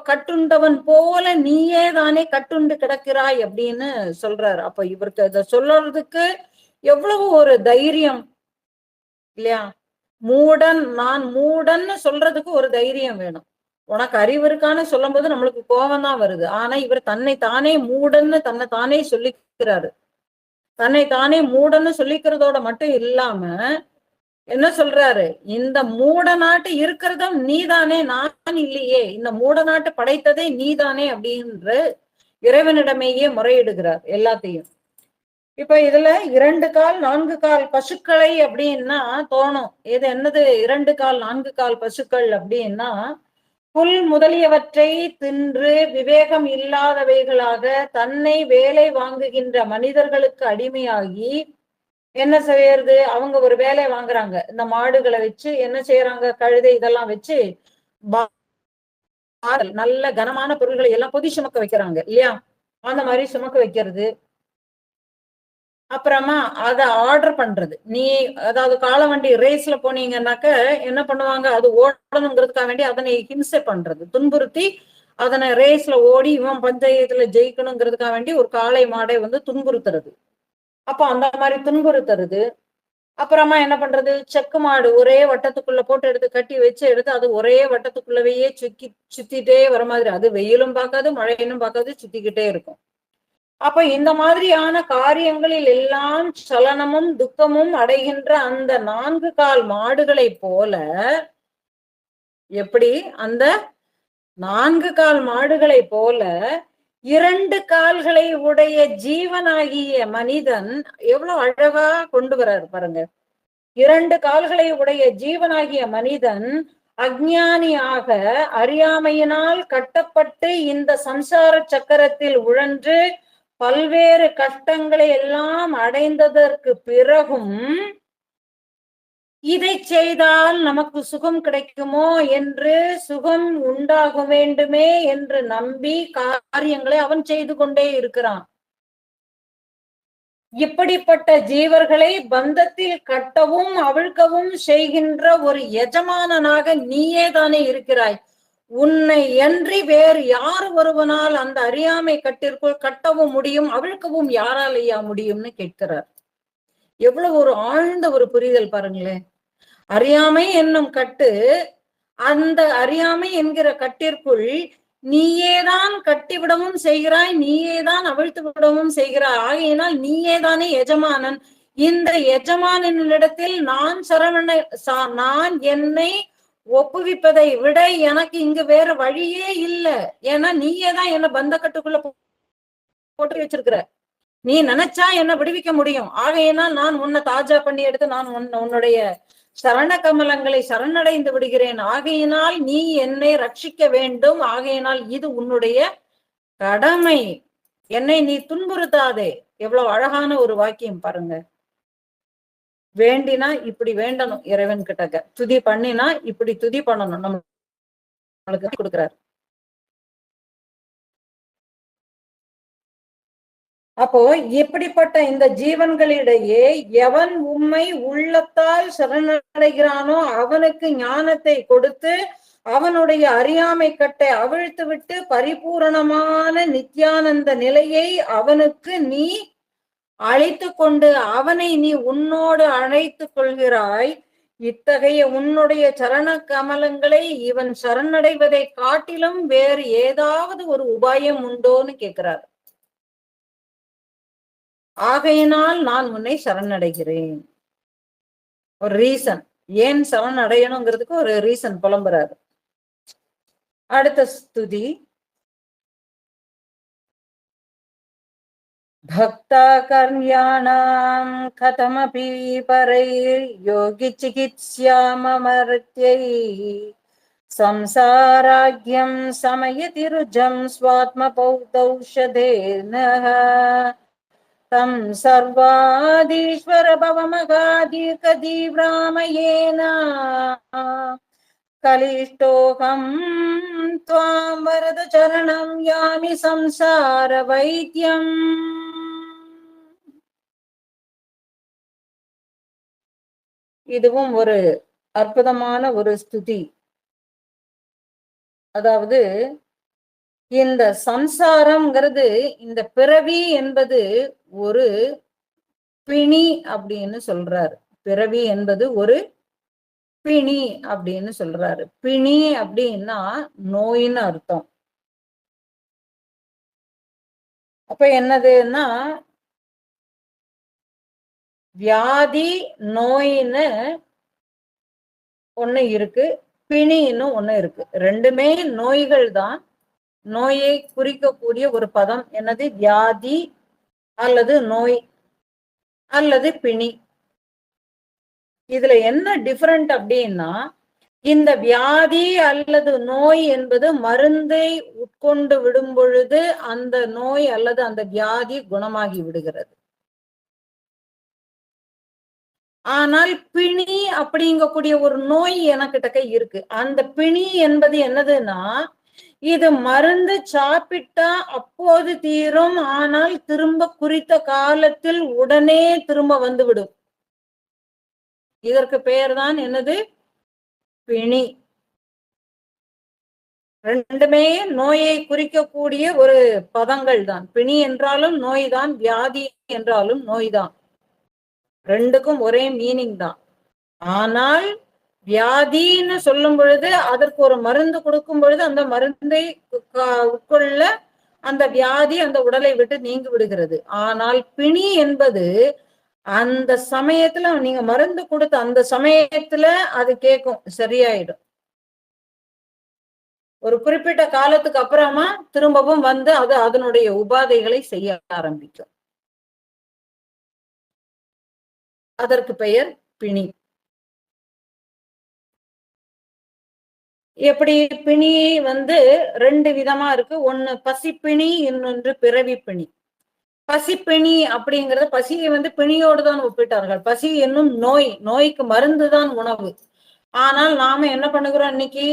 கட்டுண்டவன் போல நீயே தானே கட்டுண்டு கிடக்கிறாய் அப்படின்னு சொல்றாரு. அப்ப இவருக்கு அதை சொல்றதுக்கு எவ்வளவு ஒரு தைரியம் இல்லையா? மூடன், நான் மூடன்னு சொல்றதுக்கு ஒரு தைரியம் வேணும். உனக்கு அறிவு இருக்கான்னு சொல்லும் போது நம்மளுக்கு கோபம் தான் வருது. ஆனா இவர் தன்னை தானே மூடன்னு தன்னை தானே சொல்லிக்கிறாரு. தன்னை தானே மூடன்னு சொல்லிக்கிறதோட மட்டும் இல்லாம என்ன சொல்றாரு, இந்த மூட நாட்டு இருக்கிறதும் நீதானே, நான் இல்லையே, இந்த மூட நாட்டு படைத்ததே நீதானே அப்படின்ற இறைவனிடமேயே முறையிடுகிறார் எல்லாத்தையும். இப்ப இதுல 2 கால் 4 கால் பசுக்களை அப்படின்னா தோணும், இது என்னது 2 கால் 4 கால் பசுக்கள் அப்படின்னா, புல் முதலியவற்றை தின்று விவேகம் இல்லாதவைகளாக தன்னை வேலை வாங்குகின்ற மனிதர்களுக்கு அடிமையாகி என்ன செய்யறது, அவங்க ஒரு வேலை வாங்குறாங்க. இந்த மாடுகளை வச்சு என்ன செய்யறாங்க, கழுதை இதெல்லாம் வச்சு நல்ல கனமான பொருள்களை எல்லாம் பொதி சுமக்க வைக்கிறாங்க இல்லையா? அந்த மாதிரி சுமக்க வைக்கிறது. அப்புறமா அதை ஆர்டர் பண்றது. நீ அதாவது காலவண்டி ரேஸ்ல போனீங்கன்னாக்க என்ன பண்ணுவாங்க, அது ஓடணுங்கிறதுக்காக வேண்டி அதனை ஹிம்சை பண்றது, துன்புறுத்தி அதனை ரேஸ்ல ஓடி இவன் பஞ்சாயத்துல ஜெயிக்கணுங்கிறதுக்காக வேண்டி ஒரு காளை மாடை துன்புறுத்துறது. அப்ப அந்த மாதிரி துன்புறுத்துறது. அப்புறமா என்ன பண்றது, செக்கு மாடு ஒரே வட்டத்துக்குள்ள போட்டு எடுத்து கட்டி வச்சு எடுத்து அது ஒரே வட்டத்துக்குள்ளவையே சுத்திட்டே வர மாதிரி, அது வெயிலும் பார்க்காது மழையிலும் பார்க்காது, சுத்திக்கிட்டே இருக்கும். அப்ப இந்த மாதிரியான காரியங்களில் எல்லாம் சலனமும் துக்கமும் அடைகின்ற அந்த 4 கால் மாடுகளை போல, எப்படி அந்த 4 கால் மாடுகளை போல 2 கால்களை உடைய ஜீவனாகிய மனிதன் எவ்வளவு அழகா கொண்டு வர்றாரு பாருங்க. 2 கால்களை உடைய ஜீவனாகிய மனிதன் அஞ்ஞானியாக அறியாமையினால் கட்டப்பட்டு இந்த சம்சார சக்கரத்தில் உழன்று பல்வேறு கஷ்டங்களை எல்லாம் அடைந்ததற்கு பிறகும் இதை செய்தால் நமக்கு சுகம் கிடைக்குமோ என்று, சுகம் உண்டாக வேண்டுமே என்று நம்பி காரியங்களை அவன் செய்து கொண்டே இருக்கிறான். இப்படிப்பட்ட ஜீவர்களை பந்தத்தில் கட்டவும் அவிழ்க்கவும் செய்கின்ற ஒரு எஜமானனாக நீயே தானே இருக்கிறாய். உன்னை அன்றி வேறு யார் ஒருவனால் அந்த அறியாமை கட்டிற்குள் கட்டவும் முடியும், அவிழ்க்கவும் யாரால் ஐயா முடியும்னு கேட்கிறார். எவ்வளவு ஒரு ஆழ்ந்த ஒரு புரிதல் பாருங்களேன். அறியாமை என்னும் கட்டு, அந்த அறியாமை என்கிற கட்டிற்குள் நீயேதான் கட்டிவிடவும் செய்கிறாய், நீயேதான் அவிழ்த்து விடவும் செய்கிறாய். ஆகையினால் நீயேதானே எஜமானன். இந்த எஜமானிடத்தில் நான் என்னை ஒப்புவிப்பதை விட எனக்கு இங்கு வேற வழியே இல்லை. ஏன்னா நீயேதான் என்ன பந்த கட்டுக்குள்ள போட்டு வச்சிருக்கிற. நீ நினைச்சா என்ன விடுவிக்க முடியும். ஆகையினால் நான் உன்னை தாஜா பண்ணி எடுத்து நான் உன்னுடைய சரண கமலங்களை சரணடைந்து விடுகிறேன். ஆகையினால் நீ என்னை ரட்சிக்க வேண்டும். ஆகையினால் இது உன்னுடைய கடமை. என்னை நீ துன்புறுத்தாதே. எவ்வளவு அழகான ஒரு வாக்கியம் பாருங்க. வேண்டினா இப்படி வேண்டணும் இறைவன் கிட்டக்க, துதி பண்ணினா இப்படி துதி பண்ணணும். நம்மளுக்கு கொடுக்கிறார். அப்போ இப்படிப்பட்ட இந்த ஜீவன்களிடையே எவன் உம்மை உள்ளத்தால் சரணடைகிறானோ அவனுக்கு ஞானத்தை கொடுத்து அவனுடைய அறியாமை கட்டை அவிழ்த்து விட்டு பரிபூரணமான நித்யானந்த நிலையை அவனுக்கு நீ அழைத்து கொண்டு அவனை நீ உன்னோடு அழைத்து கொள்கிறாய். இத்தகைய உன்னுடைய சரண கமலங்களை இவன் சரணடைவதை காட்டிலும் வேறு ஏதாவது ஒரு உபாயம் உண்டோன்னு கேட்கிறார். ஆகையினால் நான் உன்னை சரணடைகிறேன். ஒரு ரீசன், ஏன் சரணடையணுங்கிறதுக்கு ஒரு ரீசன் புலம்புறாரு. அடுத்த ஸ்துதி. பக்தா கர்யாணாம் கதமபி பரைர் யோகி சிகித்ஸ்யாமமர்த்யை சம்சாராக்யம் சமயதிருஜம் ஸ்வாத்ம பௌதௌஷதேனஹ தம் சர்வாதீஸ்வர பவமகாதீர்கதீவ்ராமயேன கலிஷ்டோகம் த்வாம் வரத சரணம் யாமி சம்சார வைத்யம். இதுவும் ஒரு அற்புதமான ஒரு ஸ்துதி. அதாவது இந்த சம்சாரம்ங்கிறது, இந்த பிறவி என்பது ஒரு பிணி அப்படின்னு சொல்றாரு. பிறவி என்பது ஒரு பிணி அப்படின்னு சொல்றாரு. பிணி அப்படின்னா நோயின்னு அர்த்தம். அப்ப என்னதுன்னா வியாதி நோயின்னு ஒண்ணு இருக்கு, பிணின்னு ஒண்ணு இருக்கு. ரெண்டுமே நோய்கள் தான். நோயை குறிக்கக்கூடிய ஒரு பதம் என்னது? வியாதி அல்லது நோய் அல்லது பிணி. இதுல என்ன டிஃபரெண்ட் அப்படின்னா, இந்த வியாதி அல்லது நோய் என்பது மருந்தை உட்கொண்டு விடும் பொழுது அந்த நோய் அல்லது அந்த வியாதி குணமாகி விடுகிறது. ஆனால் பிணி அப்படிங்கக்கூடிய ஒரு நோய் எனக்கிட்ட இருக்கு. அந்த பிணி என்பது என்னதுன்னா, இது மருந்து சாப்பிட்டா அப்போது தீரும், ஆனால் திரும்ப குறித்த காலத்தில் உடனே திரும்ப வந்துவிடும். இதற்கு பெயர் தான் என்னது? பிணி. ரெண்டுமே நோயை குறிக்கக்கூடிய ஒரு பதங்கள் தான். பிணி என்றாலும் நோய் தான், வியாதி என்றாலும் நோய் தான். ரெண்டுக்கும் ஒரே மீனிங் தான். ஆனால் வியாதின்னு சொல்லும் பொழுது அதற்கு ஒரு மருந்து கொடுக்கும் பொழுது அந்த மருந்தை உட்கொள்ள அந்த வியாதி அந்த உடலை விட்டு நீங்கி விடுகிறது. ஆனால் பிணி என்பது அந்த சமயத்துல நீங்க மருந்து கொடுத்த அந்த சமயத்துல அது கேட்கும், சரியாயிடும். ஒரு குறிப்பிட்ட காலத்துக்கு அப்புறமா திரும்பவும் வந்து அது அதனுடைய உபாதைகளை செய்ய ஆரம்பிக்கும். அதற்கு பெயர் பிணி. எப்படி பிணி வந்து ரெண்டு விதமா இருக்கு. ஒண்ணு பசிப்பிணி, இன்னொன்று பிறவி பிணி. பசிப்பிணி அப்படிங்கறது பசியை வந்து பிணியோடு தான் ஒப்பிட்டார்கள். பசி என்னும் நோய், நோய்க்கு மருந்துதான் உணவு. ஆனால் நாம என்ன பண்ணுகிறோம் இன்னைக்கு?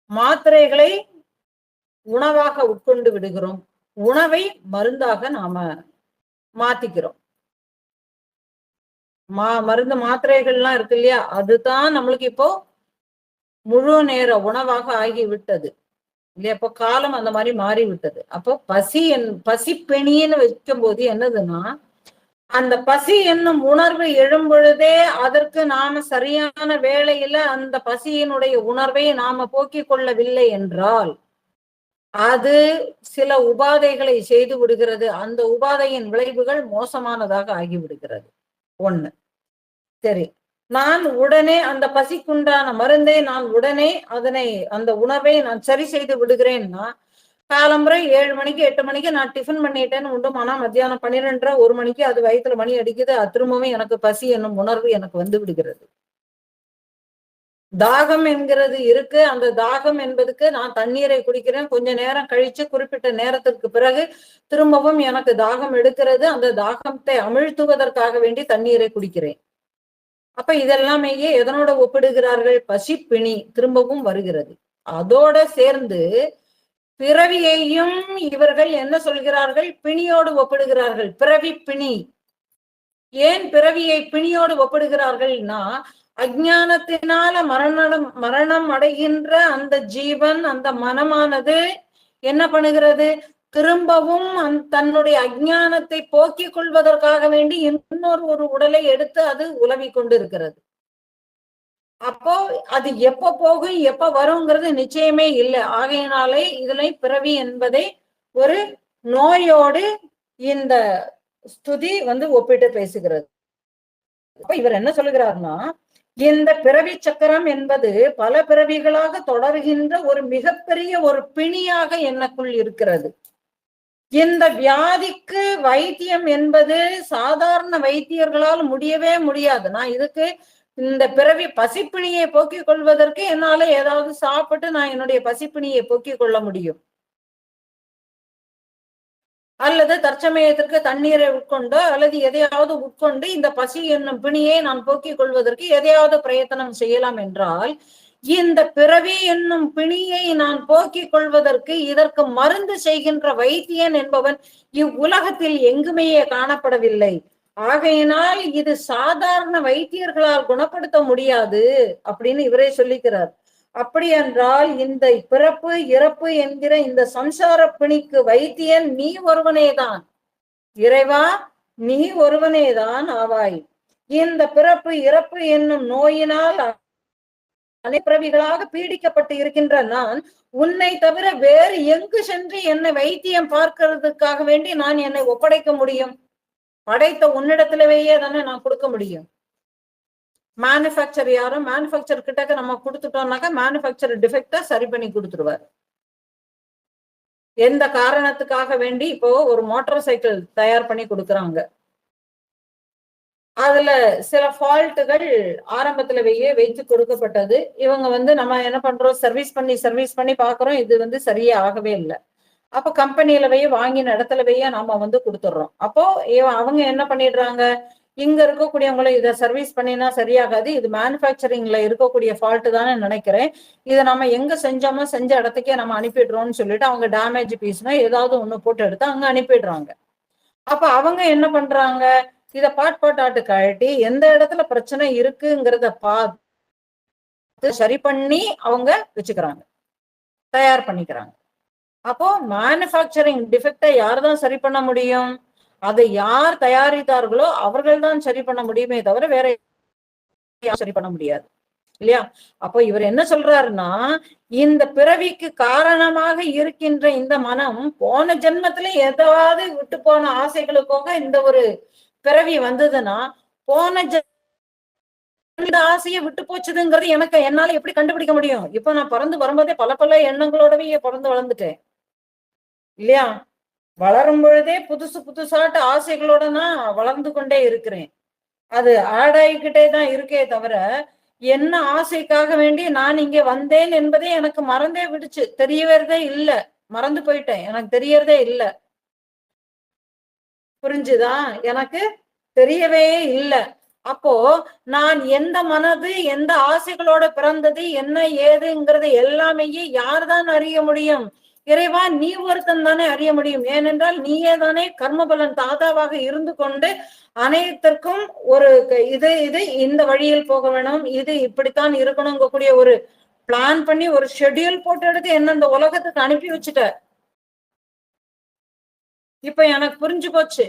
மாத்திரைகளை உணவாக உட்கொண்டு விடுகிறோம். உணவை மருந்தாக நாம மாத்திக்கிறோம். மருந்து மாத்திரைகள்லாம் இருக்கு இல்லையா, அதுதான் நம்மளுக்கு இப்போ முழு நேர உணவாக ஆகிவிட்டது இல்லையா. இப்போ காலம் அந்த மாதிரி மாறிவிட்டது. அப்போ பசி பிணின்னு வைக்கும் போது என்னதுன்னா, அந்த பசி என்னும் உணர்வு எழும் பொழுதே அதற்கு நாம சரியான வேளையில அந்த பசியினுடைய உணர்வை நாம போக்கிக் கொள்ளவில்லை என்றால் அது சில உபாதைகளை செய்து விடுகிறது. அந்த உபாதையின் விளைவுகள் மோசமானதாக ஆகிவிடுகிறது. ஒண்ணு. சரி, நான் உடனே அந்த பசிக்குண்டான மருந்தை நான் உடனே அந்த உணவை நான் சரி செய்து விடுகிறேன்னா, காலம்புரை 7 மணிக்கு 8 மணிக்கு நான் டிஃபன் பண்ணிட்டேன்னு உண்டும். ஆனா மத்தியானம் 12:30 1 மணிக்கு அது வயிற்றுல மணி அடிக்குது. திரும்பவும் எனக்கு பசி என்னும் உணர்வு எனக்கு வந்து விடுகிறது. தாகம் என்கிறது இருக்கு. அந்த தாகம் என்பதுக்கு நான் தண்ணீரை குடிக்கிறேன். கொஞ்ச நேரம் கழிச்சு குறிப்பிட்ட நேரத்திற்கு பிறகு திரும்பவும் எனக்கு தாகம் எடுக்கிறது. அந்த தாகத்தை அமிழ்த்துவதற்காக வேண்டி தண்ணீரை குடிக்கிறேன். அப்ப இதெல்லாமே எதனோட ஒப்பிடுகிறார்கள்? பசி பிணி திரும்பவும் வருகிறது. அதோட சேர்ந்து பிறவியையும் இவர்கள் என்ன சொல்கிறார்கள்? பிணியோடு ஒப்பிடுகிறார்கள். பிறவி பிணி. ஏன் பிறவியை பிணியோடு ஒப்பிடுகிறார்கள்னா, அஞ்ஞானத்தினால மரணம் அடைகின்ற அந்த ஜீவன், அந்த மனமானது என்ன பண்ணுகிறது? திரும்பவும் தன்னுடைய அஞ்ஞானத்தை போக்கிக் கொள்வதற்காக வேண்டி இன்னொரு உடலை எடுத்து அது உலவி கொண்டிருக்கிறது. அப்போ அது எப்ப போகும் எப்ப வருங்கிறது நிச்சயமே இல்லை. ஆகையினாலே இதனை பிறவி என்பதை ஒரு நோயோடு இந்த ஸ்துதி வந்து ஒப்பிட்டு பேசுகிறது. அப்ப இவர் என்ன சொல்லுகிறார்னா, இந்த பிறவி சக்கரம் என்பது பல பிறவிகளாக தொடர்கின்ற ஒரு மிகப்பெரிய ஒரு பிணியாக எனக்குள் இருக்கிறது. இந்த வியாதிக்கு வைத்தியம் என்பது சாதாரண வைத்தியர்களால் முடியவே முடியாது. நான் இதுக்கு இந்த பிறவி பசிப்பிணியை போக்கிக் கொள்வதற்கு என்னால ஏதாவது சாப்பிட்டு நான் என்னுடைய பசிப்பிணியை போக்கிக் கொள்ள முடியும். அல்லது தற்சமயத்திற்கு தண்ணீரை உட்கொண்டு அல்லது எதையாவது உட்கொண்டு இந்த பசி என்னும் பிணியை நான் போக்கிக் கொள்வதற்கு எதையாவது பிரயத்தனம் செய்யலாம் என்றால், இந்த பிறவி என்னும் பிணியை நான் போக்கிக் கொள்வதற்கு இதற்கு மருந்து செய்கின்ற வைத்தியன் என்பவன் இவ்வுலகத்தில் எங்குமே காணப்படவில்லை. ஆகையினால் இது சாதாரண வைத்தியர்களால் குணப்படுத்த முடியாது அப்படின்னு இவரே சொல்லிக்கிறார். அப்படி என்றால் இந்த பிறப்பு இறப்பு என்கிற இந்த சம்சார பிணிக்கு வைத்தியன் நீ ஒருவனேதான். இறைவா, நீ ஒருவனேதான் ஆவாய். இந்த பிறப்பு இறப்பு என்னும் நோயினால் அனைப்பிறவிகளாக பீடிக்கப்பட்டு இருக்கின்ற நான் உன்னை தவிர வேறு எங்கு சென்று என்னை வைத்தியம் பார்க்கிறதுக்காக வேண்டி நான் என்னை ஒப்படைக்க முடியும்? படைத்த உன்னிடத்திலேயே தானே நான் கொடுக்க முடியும். மேனுஃபேக்சர் யாரும் மேனுஃபேக்சர் கிட்ட நம்ம கொடுத்துட்டோம்னாக்கா மேனுஃபேக்சர் டிஃபெக்டா சரி பண்ணி கொடுத்துருவார். எந்த காரணத்துக்காக வேண்டி இப்போ ஒரு மோட்டார் சைக்கிள் தயார் பண்ணி கொடுக்குறாங்க, அதுல சில ஃபால்ட்டுகள் ஆரம்பத்திலேயே வைத்து கொடுக்கப்பட்டது. இவங்க வந்து நம்ம என்ன பண்றோம், சர்வீஸ் பண்ணி பாக்குறோம், இது வந்து சரியே ஆகவே இல்லை. அப்போ கம்பெனியிலவே வாங்கின இடத்துலவே நாம வந்து கொடுத்துடுறோம். அப்போ அவங்க என்ன பண்ணிடுறாங்க, இங்க இருக்கக்கூடியவங்களை இதை சர்வீஸ் பண்ணினா சரியாகாது, இது மேனுஃபேக்சரிங்ல இருக்கக்கூடிய ஃபால்ட் தானே நினைக்கிறேன், இதை நம்ம எங்க செஞ்சோமோ செஞ்ச இடத்துக்கே நம்ம அனுப்பிடுறோம்னு சொல்லிட்டு அவங்க டேமேஜ் பீஸ்னா ஏதாவது ஒண்ணு போட்டு எடுத்து அங்க அனுப்பிடுறாங்க. அப்ப அவங்க என்ன பண்றாங்க, இதை பாட்டாட்டு கழட்டி எந்த இடத்துல பிரச்சனை இருக்குங்கிறத பார்த்து சரி பண்ணி அவங்க வச்சுக்கிறாங்க, தயார் பண்ணிக்கிறாங்க. அப்போ மேனுஃபேக்சரிங் டிஃபெக்டை யார்தான் சரி பண்ண முடியும்? அதை யார் தயாரித்தார்களோ அவர்கள் தான் சரி பண்ண முடியுமே தவிர வேற சரி பண்ண முடியாது இல்லையா? அப்போ இவர் என்ன சொல்றாருன்னா, இந்த பிறவிக்கு காரணமாக இருக்கின்ற இந்த மனம் போன ஜென்மத்துல ஏதாவது விட்டு போன ஆசைகளுக்காக இந்த ஒரு பிறவி வந்ததுன்னா, போன இந்த ஆசையை விட்டு போச்சுதுங்கிறது என்னால எப்படி கண்டுபிடிக்க முடியும்? இப்ப நான் பிறந்து வரும்போதே பல எண்ணங்களோடவே பிறந்து வளர்ந்துட்டேன் இல்லையா? வளரும் பொழுதே புதுசாட்டு ஆசைகளோட நான் வளர்ந்து கொண்டே இருக்கிறேன். அது ஆடாயிக்கிட்டே தான் இருக்கே தவிர என்ன ஆசைக்காக வேண்டி நான் இங்க வந்தேன் என்பதே எனக்கு மறந்தே விடுச்சு, தெரியறதே இல்ல. மறந்து போயிட்டேன், எனக்கு தெரியறதே இல்ல. புரிஞ்சுதா? எனக்கு தெரியவே இல்லை. அப்போ நான் எந்த மனது எந்த ஆசைகளோட பிறந்தது என்ன ஏதுங்கிறது எல்லாமே யார்தான் அறிய முடியும்? இறைவா, நீ ஒருத்தன் தானே அறிய முடியும். ஏனென்றால் நீயே தானே கர்மபலன் தாதாவாக இருந்து கொண்டு அனைத்திற்கும் ஒரு இது இது இந்த வழியில் போக வேணும், இது இப்படித்தான் இருக்கணும்ங்கக்கூடிய ஒரு பிளான் பண்ணி ஒரு ஷெட்யூல் போட்டு எடுத்து என்ன இந்த உலகத்துக்கு அனுப்பி வச்சுட்ட. இப்ப எனக்கு புரிஞ்சு போச்சு,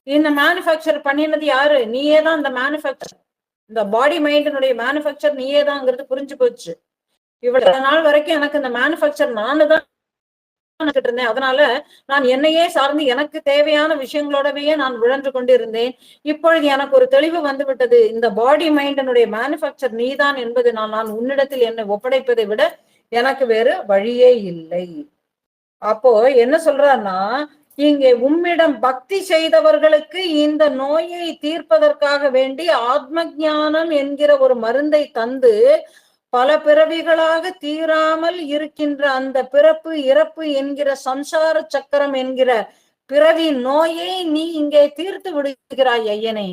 இந்த மேனுஃபேக்சர் பண்ணினது யாரு? நீயே தான் இந்த மேனுஃபேக்சர், இந்த பாடி மைண்டினுடைய மேனுஃபேக்சர் நீயே தான்ங்கிறது புரிஞ்சு போச்சு. இவ்வளவு நாள் வரைக்கும் எனக்கு இந்த மேனுஃபேக்சர் நானு தான் இருந்தேன். அதனால நான் என்னையே சார்ந்து எனக்கு தேவையான விஷயங்களோடவே நான் விழன்று கொண்டிருந்தேன். இப்பொழுது எனக்கு ஒரு தெளிவு வந்து விட்டது, இந்த பாடி மைண்டினுடைய மேனுஃபேக்சர் நீதான் என்பது நான் உன்னிடத்தில் என்னை ஒப்படைப்பதை விட எனக்கு வேறு வழியே இல்லை. அப்போ என்ன சொல்றான்னா, இங்கே உம்மிடம் பக்தி செய்தவர்களுக்கு இந்த நோயை தீர்ப்பதற்காக வேண்டி ஆத்ம ஞானம் என்கிற ஒரு மருந்தை தந்து பல பிறவிகளாக தீராமல் இருக்கின்ற அந்த பிறப்பு இறப்பு என்கிற சம்சார சக்கரம் என்கிற பிறவி நோயை நீ இங்கே தீர்த்து விடுகிறாய் ஐயனே.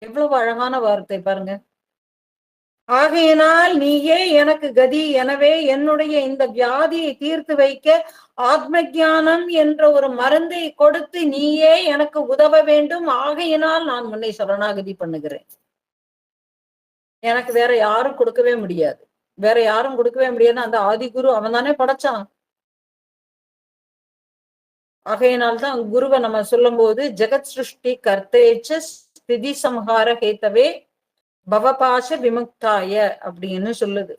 எவ்வளவு அழகான வார்த்தை பாருங்க. ஆகையினால் நீயே எனக்கு கதி, எனவே என்னுடைய இந்த வியாதியை தீர்த்து வைக்க ஆத்ம ஞானம் என்ற ஒரு மருந்தை கொடுத்து நீயே எனக்கு உதவ வேண்டும். ஆகையினால் நான் உன்னை சரணாகதி பண்ணுகிறேன். எனக்கு வேற யாரும் கொடுக்கவே முடியாது, வேற யாரும் கொடுக்கவே முடியாது. அந்த ஆதிகுரு அவன் தானே படைச்சான். ஆகையினால்தான் குருவை நம்ம சொல்லும் போது ஜெகத் சிருஷ்டி கர்த்தேச்ச ஸ்திதி சம்ஹார ஹேத்தவே பவபாச விமுக்தாய அப்படின்னு சொல்லுது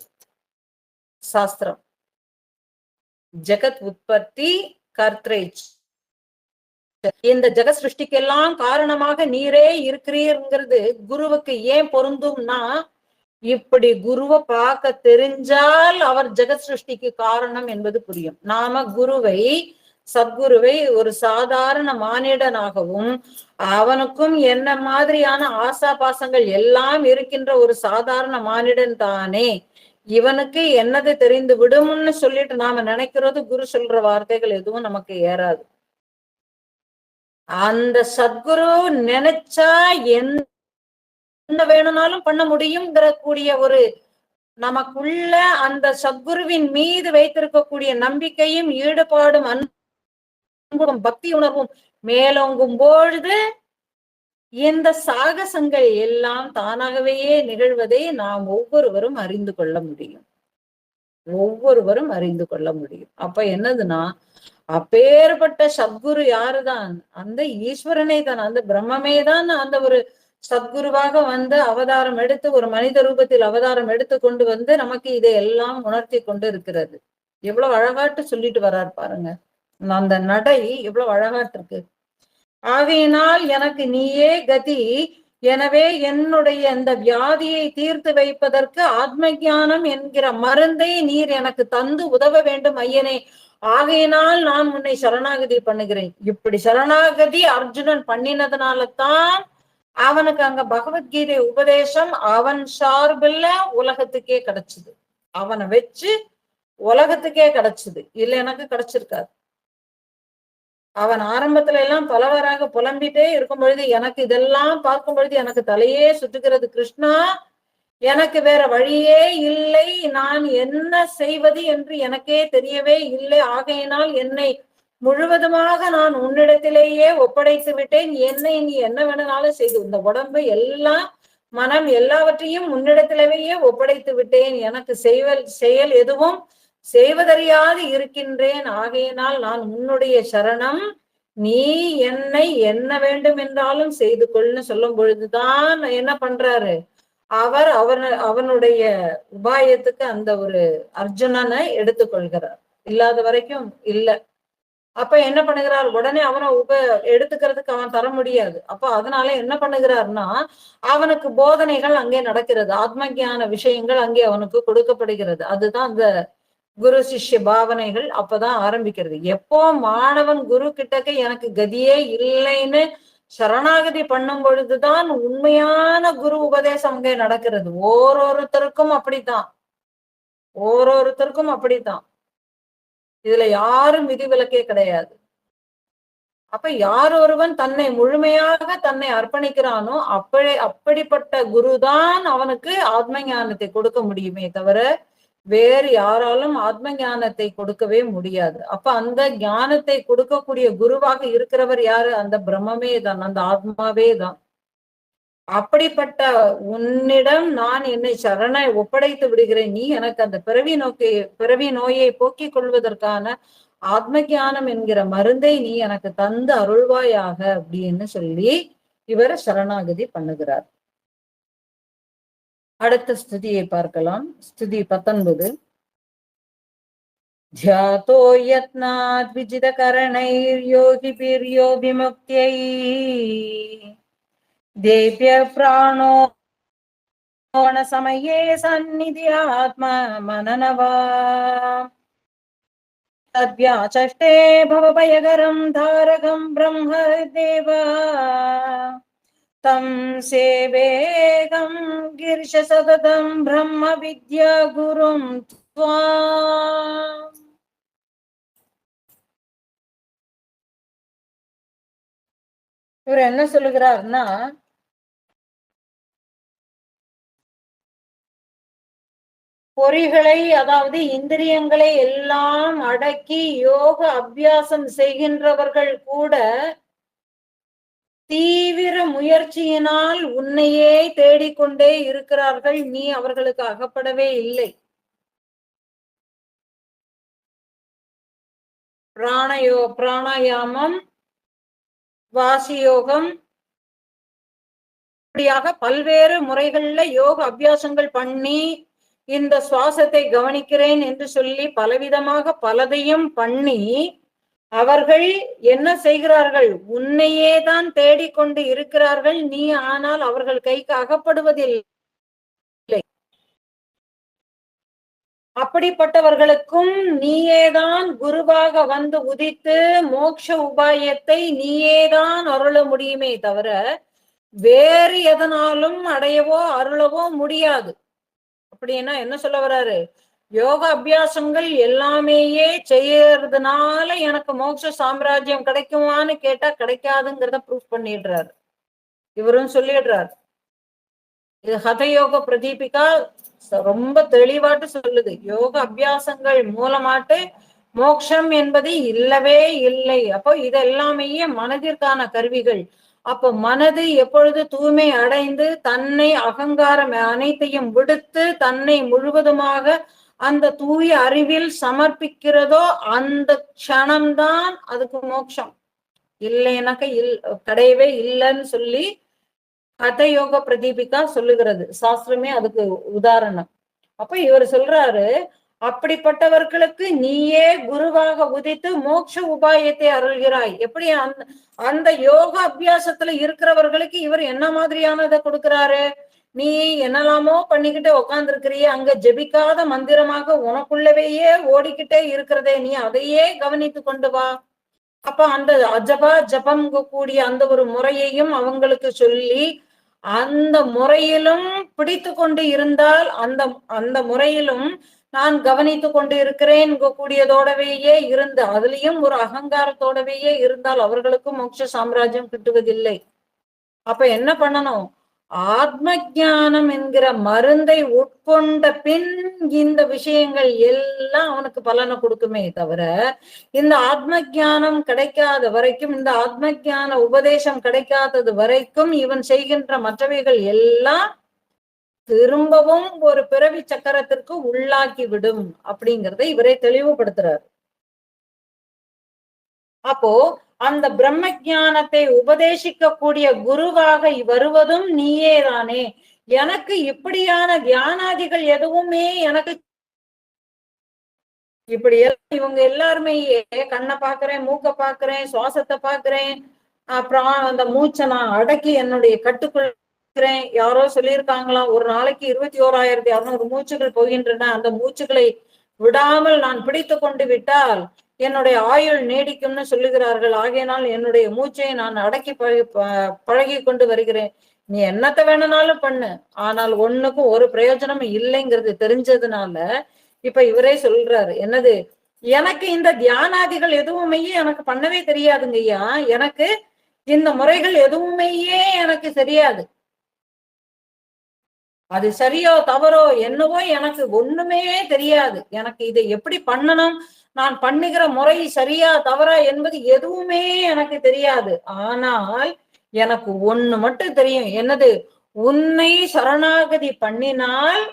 சாஸ்திரம். ஜெகத் உற்பத்தி கர்த்தேச், இந்த ஜெகத் சிருஷ்டிக்கெல்லாம் காரணமாக நீரே இருக்கிறீர்ங்கிறது குருவுக்கு ஏன் பொருந்தும்னா, இப்படி குருவை பார்க்க தெரிஞ்சால் அவர் ஜெகத் சிருஷ்டிக்கு காரணம் என்பது புரியும். நாம குருவை சத்குருவை ஒரு சாதாரண மானிடனாகவும் அவனுக்கும் என்ன மாதிரியான ஆசா பாசங்கள் எல்லாம் இருக்கின்ற ஒரு சாதாரண மானிடன் தானே, இவனுக்கு என்னது தெரிந்து விடும்னு சொல்லிட்டு நாம நினைக்கிறது, குரு சொல்ற வார்த்தைகள் எதுவும் நமக்கு ஏறாது. அந்த சத்குரு நினைச்சா என்ன வேணும்னாலும் பண்ண முடியுங்கிற கூடிய ஒரு நமக்குள்ள அந்த சத்குருவின் மீது வைத்திருக்கக்கூடிய நம்பிக்கையும் ஈடுபாடும் அன்பும் பக்தி உணர்வும் மேலோங்கும் பொழுது இந்த சாகசங்கள் எல்லாம் தானாகவே நிகழ்வதை நாம் ஒவ்வொருவரும் அறிந்து கொள்ள முடியும், ஒவ்வொருவரும் அறிந்து கொள்ள முடியும். அப்ப என்னதுன்னா, அப்பேற்பட்ட சத்குரு யாருதான்? அந்த ஈஸ்வரனே தான், அந்த பிரம்மமே தான் அந்த ஒரு சத்குருவாக வந்து அவதாரம் எடுத்து ஒரு மனித ரூபத்தில் அவதாரம் எடுத்து கொண்டு வந்து நமக்கு இதை எல்லாம் உணர்த்தி கொண்டு இருக்கிறது. எவ்வளவு அழகாட்டு சொல்லிட்டு வர்றார் பாருங்க, அந்த நடை எவ்வளவு அழகாட்டு இருக்கு. ஆகையினால் எனக்கு நீயே கதி, எனவே என்னுடைய இந்த வியாதியை தீர்த்து வைப்பதற்கு ஆத்ம ஞானம் என்கிற மருந்தை நீர் எனக்கு தந்து உதவ வேண்டும் ஐயனே. ஆகையினால் நான் உன்னை சரணாகதி பண்ணுகிறேன். இப்படி சரணாகதி அர்ஜுனன் பண்ணினதுனால தான் அவனுக்கு அங்க பகவத்கீதை உபதேசம் அவன் சார்பில் உலகத்துக்கே கிடைச்சது. அவனை வச்சு உலகத்துக்கே கிடைச்சது, இல்ல எனக்கு கிடைச்சிருக்காது. அவன் ஆரம்பத்துல எல்லாம் பலவராக புலம்பிட்டே இருக்கும் பொழுது எனக்கு இதெல்லாம் பார்க்கும் பொழுது எனக்கு தலையே சுற்றுகிறது. கிருஷ்ணா, எனக்கு வேற வழியே இல்லை, நான் என்ன செய்வது என்று எனக்கே தெரியவே இல்லை. ஆகையினால் என்னை முழுவதுமாக நான் உன்னிடத்திலேயே ஒப்படைத்து விட்டேன். என்னை நீ என்ன வேணும்னாலும் செய்து, இந்த உடம்பு எல்லாம் மனம் எல்லாவற்றையும் உன்னிடத்திலேயே ஒப்படைத்து விட்டேன். எனக்கு செயல் எதுவும் செய்வதறியாது இருக்கின்றேன். ஆகையினால் நான் உன்னுடைய சரணம், நீ என்னை என்ன வேண்டும் என்றாலும் செய்து கொள்னு சொல்லும் பொழுதுதான் என்ன பண்றாரு அவர், அவனுடைய உபாயத்துக்கு அந்த ஒரு அர்ஜுனனை எடுத்துக்கொள்கிறார். இல்லாத வரைக்கும் இல்ல. அப்ப என்ன பண்ணுகிறார், உடனே அவனை எடுத்துக்கிறதுக்கு அவன் தர முடியாது. அப்ப அதனால என்ன பண்ணுகிறார்னா, அவனுக்கு போதனைகள் அங்கே நடக்கிறது, ஆத்ம ஞான விஷயங்கள் அங்கே அவனுக்கு கொடுக்கப்படுகிறது. அதுதான் அந்த குரு சிஷ்ய பாவனைகள் அப்பதான் ஆரம்பிக்கிறது. எப்போ மாணவன் குரு கிட்டக்க எனக்கு கதியே இல்லைன்னு சரணாகதி பண்ணும் பொழுதுதான் உண்மையான குரு உபதேசம் அங்கே நடக்கிறது. ஓரொருத்தருக்கும் அப்படித்தான். இதுல யாரும் விதிவிலக்கே கிடையாது. அப்ப யார் ஒருவன் தன்னை முழுமையாக தன்னை அர்ப்பணிக்கிறானோ அப்படிப்பட்ட குருதான் அவனுக்கு ஆத்ம ஞானத்தை கொடுக்க முடியுமே தவிர வேறு யாராலும் ஆத்ம ஞானத்தை கொடுக்கவே முடியாது. அப்ப அந்த ஞானத்தை கொடுக்கக்கூடிய குருவாக இருக்கிறவர் யாரு? அந்த பிரம்மே தான், அந்த ஆத்மாவே தான். அப்படிப்பட்ட உன்னிடம் நான் என்னை ஒப்படைத்து விடுகிறேன். நீ எனக்கு அந்த பிறவி நோயை போக்கிக் கொள்வதற்கான ஆத்ம ஞானம் என்கிற மருந்தை நீ எனக்கு தந்து அருள்வாயாக அப்படின்னு சொல்லி இவர் சரணாகதி பண்ணுகிறார். அடுத்த ஸ்துதியை பார்க்கலாம். ஸ்துதி 19. த்யாதோ யத்னாத் விஜித கரணைர் யோகிபிர்யோ விமுக்தியை தேவ்ய பிராணோ சமயே சந்நிதி ஆத்ம மனனவா தத்யாசஷ்டே பவபயகரம் தாரகம் பிரம்ம தேவா தம் சேவேகம் கிர்ஷ சததம் பிரம்ம வித்யா குரும் த்வாம். இவர் என்ன சொல்லுகிறார்னா, பொறிகளை அதாவது இந்திரியங்களை எல்லாம் அடக்கி யோக அபியாசம் செய்கின்றவர்கள் கூட தீவிர முயற்சியினால் உன்னையே தேடிக்கொண்டே இருக்கிறார்கள். நீ அவர்களுக்கு அகப்படவே இல்லை. பிராணாயாமம், வாசியோகம், இப்படியாக பல்வேறு முறைகள்ல யோக அபியாசங்கள் பண்ணி இந்த சுவாசத்தை கவனிக்கிறேன் என்று சொல்லி பலவிதமாக பலதையும் பண்ணி அவர்கள் என்ன செய்கிறார்கள்? உன்னையே தான் தேடிக்கொண்டு இருக்கிறார்கள். நீ ஆனால் அவர்கள் கைக்கு அகப்படுவதில்லை. அப்படிப்பட்டவர்களுக்கும் நீயேதான் குருவாக வந்து உதித்து மோட்ச உபாயத்தை நீயேதான் அருள முடியுமே தவிர வேறு எதனாலும் அடையவோ அருளவோ முடியாது. அப்படின்னா என்ன சொல்ல வர்றாரு? யோக அபியாசங்கள் எல்லாமேயே செய்யறதுனால எனக்கு மோட்ச சாம்ராஜ்யம் கிடைக்குமான்னு கேட்டா கிடைக்காதுங்கிறத ப்ரூவ் பண்ணிடுறாரு. இவரும் சொல்லிடுறாரு. இது ஹதயோக பிரதீபிகா ரொம்ப தெளிவாட்டு சொல்லுது. யோக அபியாசங்கள் மூலமாட்டு மோட்சம் என்பது இல்லவே இல்லை. அப்போ இதெல்லாமே மனதிற்கான கருவிகள். அப்போ மனது எப்பொழுது தூய்மை அடைந்து தன்னை அகங்காரம் அனைத்தையும் விடுத்து தன்னை முழுவதுமாக அந்த தூய அறிவில் சமர்ப்பிக்கிறதோ அந்த க்ஷணம்தான் அதுக்கு மோட்சம். இல்லைனாக்க கிடையவே இல்லைன்னு சொல்லி ஹதயோக பிரதீபிகா சொல்லுகிறது. சாஸ்திரமே அதுக்கு உதாரணம். அப்ப இவர் சொல்றாரு, அப்படிப்பட்டவர்களுக்கு நீயே குருவாக உதித்து மோட்ச உபாயத்தை அருள்கிறாய். எப்படி அந்த யோக அபியாசத்துல இருக்கிறவர்களுக்கு இவர் என்ன மாதிரியானதை கொடுக்கிறாரு? நீ என்னெல்லாமோ பண்ணிக்கிட்டே உட்கார்ந்து இருக்கிறியே, அங்க ஜெபிக்காத மந்திரமாக உனக்குள்ளவேயே ஓடிக்கிட்டே இருக்கிறதே, நீ அதையே கவனித்து கொண்டு வா. அப்ப அந்த அஜபா ஜபம் கூடிய அந்த ஒரு முறையையும் அவங்களுக்கு சொல்லி அந்த முறையிலும் பிடித்து கொண்டு இருந்தால் அந்த முறையிலும் நான் கவனித்து கொண்டு இருக்கிறேன் கூடியதோடவேயே இருந்து அதுலயும் ஒரு அகங்காரத்தோடவேயே இருந்தால் அவர்களுக்கும் மோட்ச சாம்ராஜ்யம் கிட்டுவதில்லை. அப்ப என்ன பண்ணணும்? ஆத்ம ஞானம் என்கிற மருந்தை உட்கொண்ட பின் இந்த விஷயங்கள் எல்லாம் அவனுக்கு பலனை கொடுக்குமே தவிர இந்த ஆத்ம ஞானம் கிடைக்காத வரைக்கும், இந்த ஆத்ம ஞான உபதேசம் கிடைக்காதது வரைக்கும் இவன் செய்கின்ற மற்றவைகள் எல்லாம் திரும்பவும் ஒரு பிறவி சக்கரத்திற்கு உள்ளாக்கி விடும் அப்படிங்கிறத இவரே தெளிவுபடுத்துறாரு. அப்போ அந்த பிரம்ம ஞானத்தை உபதேசிக்க கூடிய குருவாக வருவதும் நீயே தானே. எனக்கு இப்படியான தியானாதிகள் எதுவுமே எனக்கு இப்படி இவங்க எல்லாருமே கண்ணை பாக்குறேன், மூக்க பாக்குறேன், சுவாசத்தை பாக்குறேன், அப்புறம் அந்த மூச்சை நான் அடக்கி என்னுடைய கட்டுக்குள் யாரோ சொல்லியிருக்காங்களாம், ஒரு நாளைக்கு 21,600 மூச்சுகள் போகின்றன. அந்த மூச்சுகளை விடாமல் நான் பிடித்து கொண்டு விட்டால் என்னுடைய ஆயுள் நீடிக்கும்னு சொல்லுகிறார்கள். ஆகையினால் என்னுடைய மூச்சை நான் அடக்கி பழகி கொண்டு வருகிறேன். நீ என்னத்த வேணும்னாலும் பண்ணு, ஆனால் ஒண்ணுக்கும் ஒரு பிரயோஜனமும் இல்லைங்கிறது தெரிஞ்சதுனால இப்ப இவரே சொல்றாரு என்னது, எனக்கு இந்த தியானாதிகள் எதுவுமே எனக்கு பண்ணவே தெரியாதுங்க ஐயா. எனக்கு இந்த முறைகள் எதுவுமே எனக்கு தெரியாது. அது சரியோ தவறோ என்னவோ எனக்கு ஒண்ணுமே தெரியாது. எனக்கு இதை எப்படி பண்ணணும், நான் பண்ணுகிற முறை சரியா தவறா என்பது எதுவுமே எனக்கு தெரியாது. ஆனால் எனக்கு ஒண்ணு மட்டும் தெரியும். என்னது? உன்னை சரணாகதி பண்ணினால்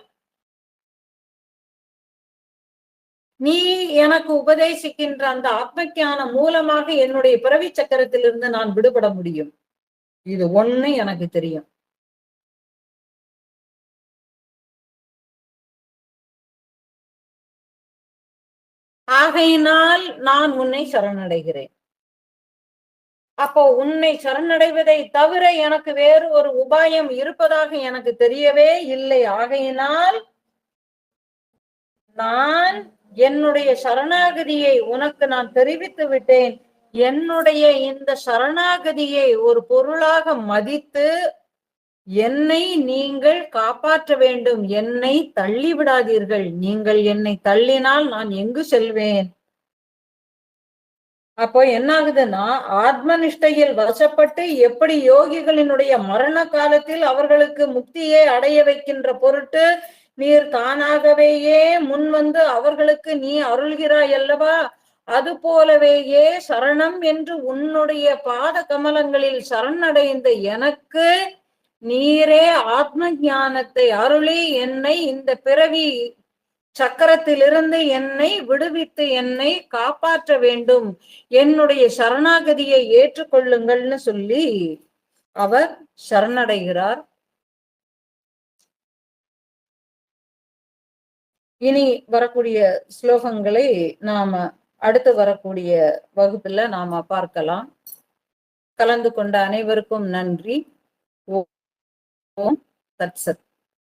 நீ எனக்கு உபதேசிக்கின்ற அந்த ஆத்ம மூலமாக என்னுடைய பிறவி சக்கரத்திலிருந்து நான் விடுபட முடியும். இது ஒண்ணு எனக்கு தெரியும். ஆகையினால் நான் உன்னை சரணடைகிறேன். அப்போ உன்னை சரணடைவதை தவிர எனக்கு வேறு ஒரு உபாயம் இருப்பதாக எனக்கு தெரியவே இல்லை. ஆகையினால் நான் என்னுடைய சரணாகதியை உனக்கு நான் தெரிவித்து விட்டேன். என்னுடைய இந்த சரணாகதியை ஒரு பொருளாக மதித்து என்னை நீங்கள் காப்பாற்ற வேண்டும். என்னை தள்ளி விடாதீர்கள். நீங்கள் என்னை தள்ளினால் நான் எங்கு செல்வேன்? அப்போ என்ன ஆகுதுன்னா, ஆத்ம நிஷ்டையில் வசப்பட்டு எப்படி யோகிகளினுடைய மரண காலத்தில் அவர்களுக்கு முக்தியை அடைய வைக்கின்ற பொருட்டு நீர் தானாகவேயே முன் வந்து அவர்களுக்கு நீ அருள்கிறாய் அல்லவா? அது போலவேயே சரணம் என்று உன்னுடைய பாத கமலங்களில் சரணடைந்த எனக்கு நீரே ஆத்ம ஞானத்தை அருளி என்னை இந்த பிறவி சக்கரத்திலிருந்து என்னை விடுவித்து என்னை காப்பாற்ற வேண்டும். என்னுடைய சரணாகதியை ஏற்றுக்கொள்ளுங்கள்னு சொல்லி அவர் சரணடைகிறார். இனி வரக்கூடிய ஸ்லோகங்களை நாம அடுத்து வரக்கூடிய வகுப்புல நாம பார்க்கலாம். கலந்து கொண்ட அனைவருக்கும் நன்றி. ஓம் தத்சத்.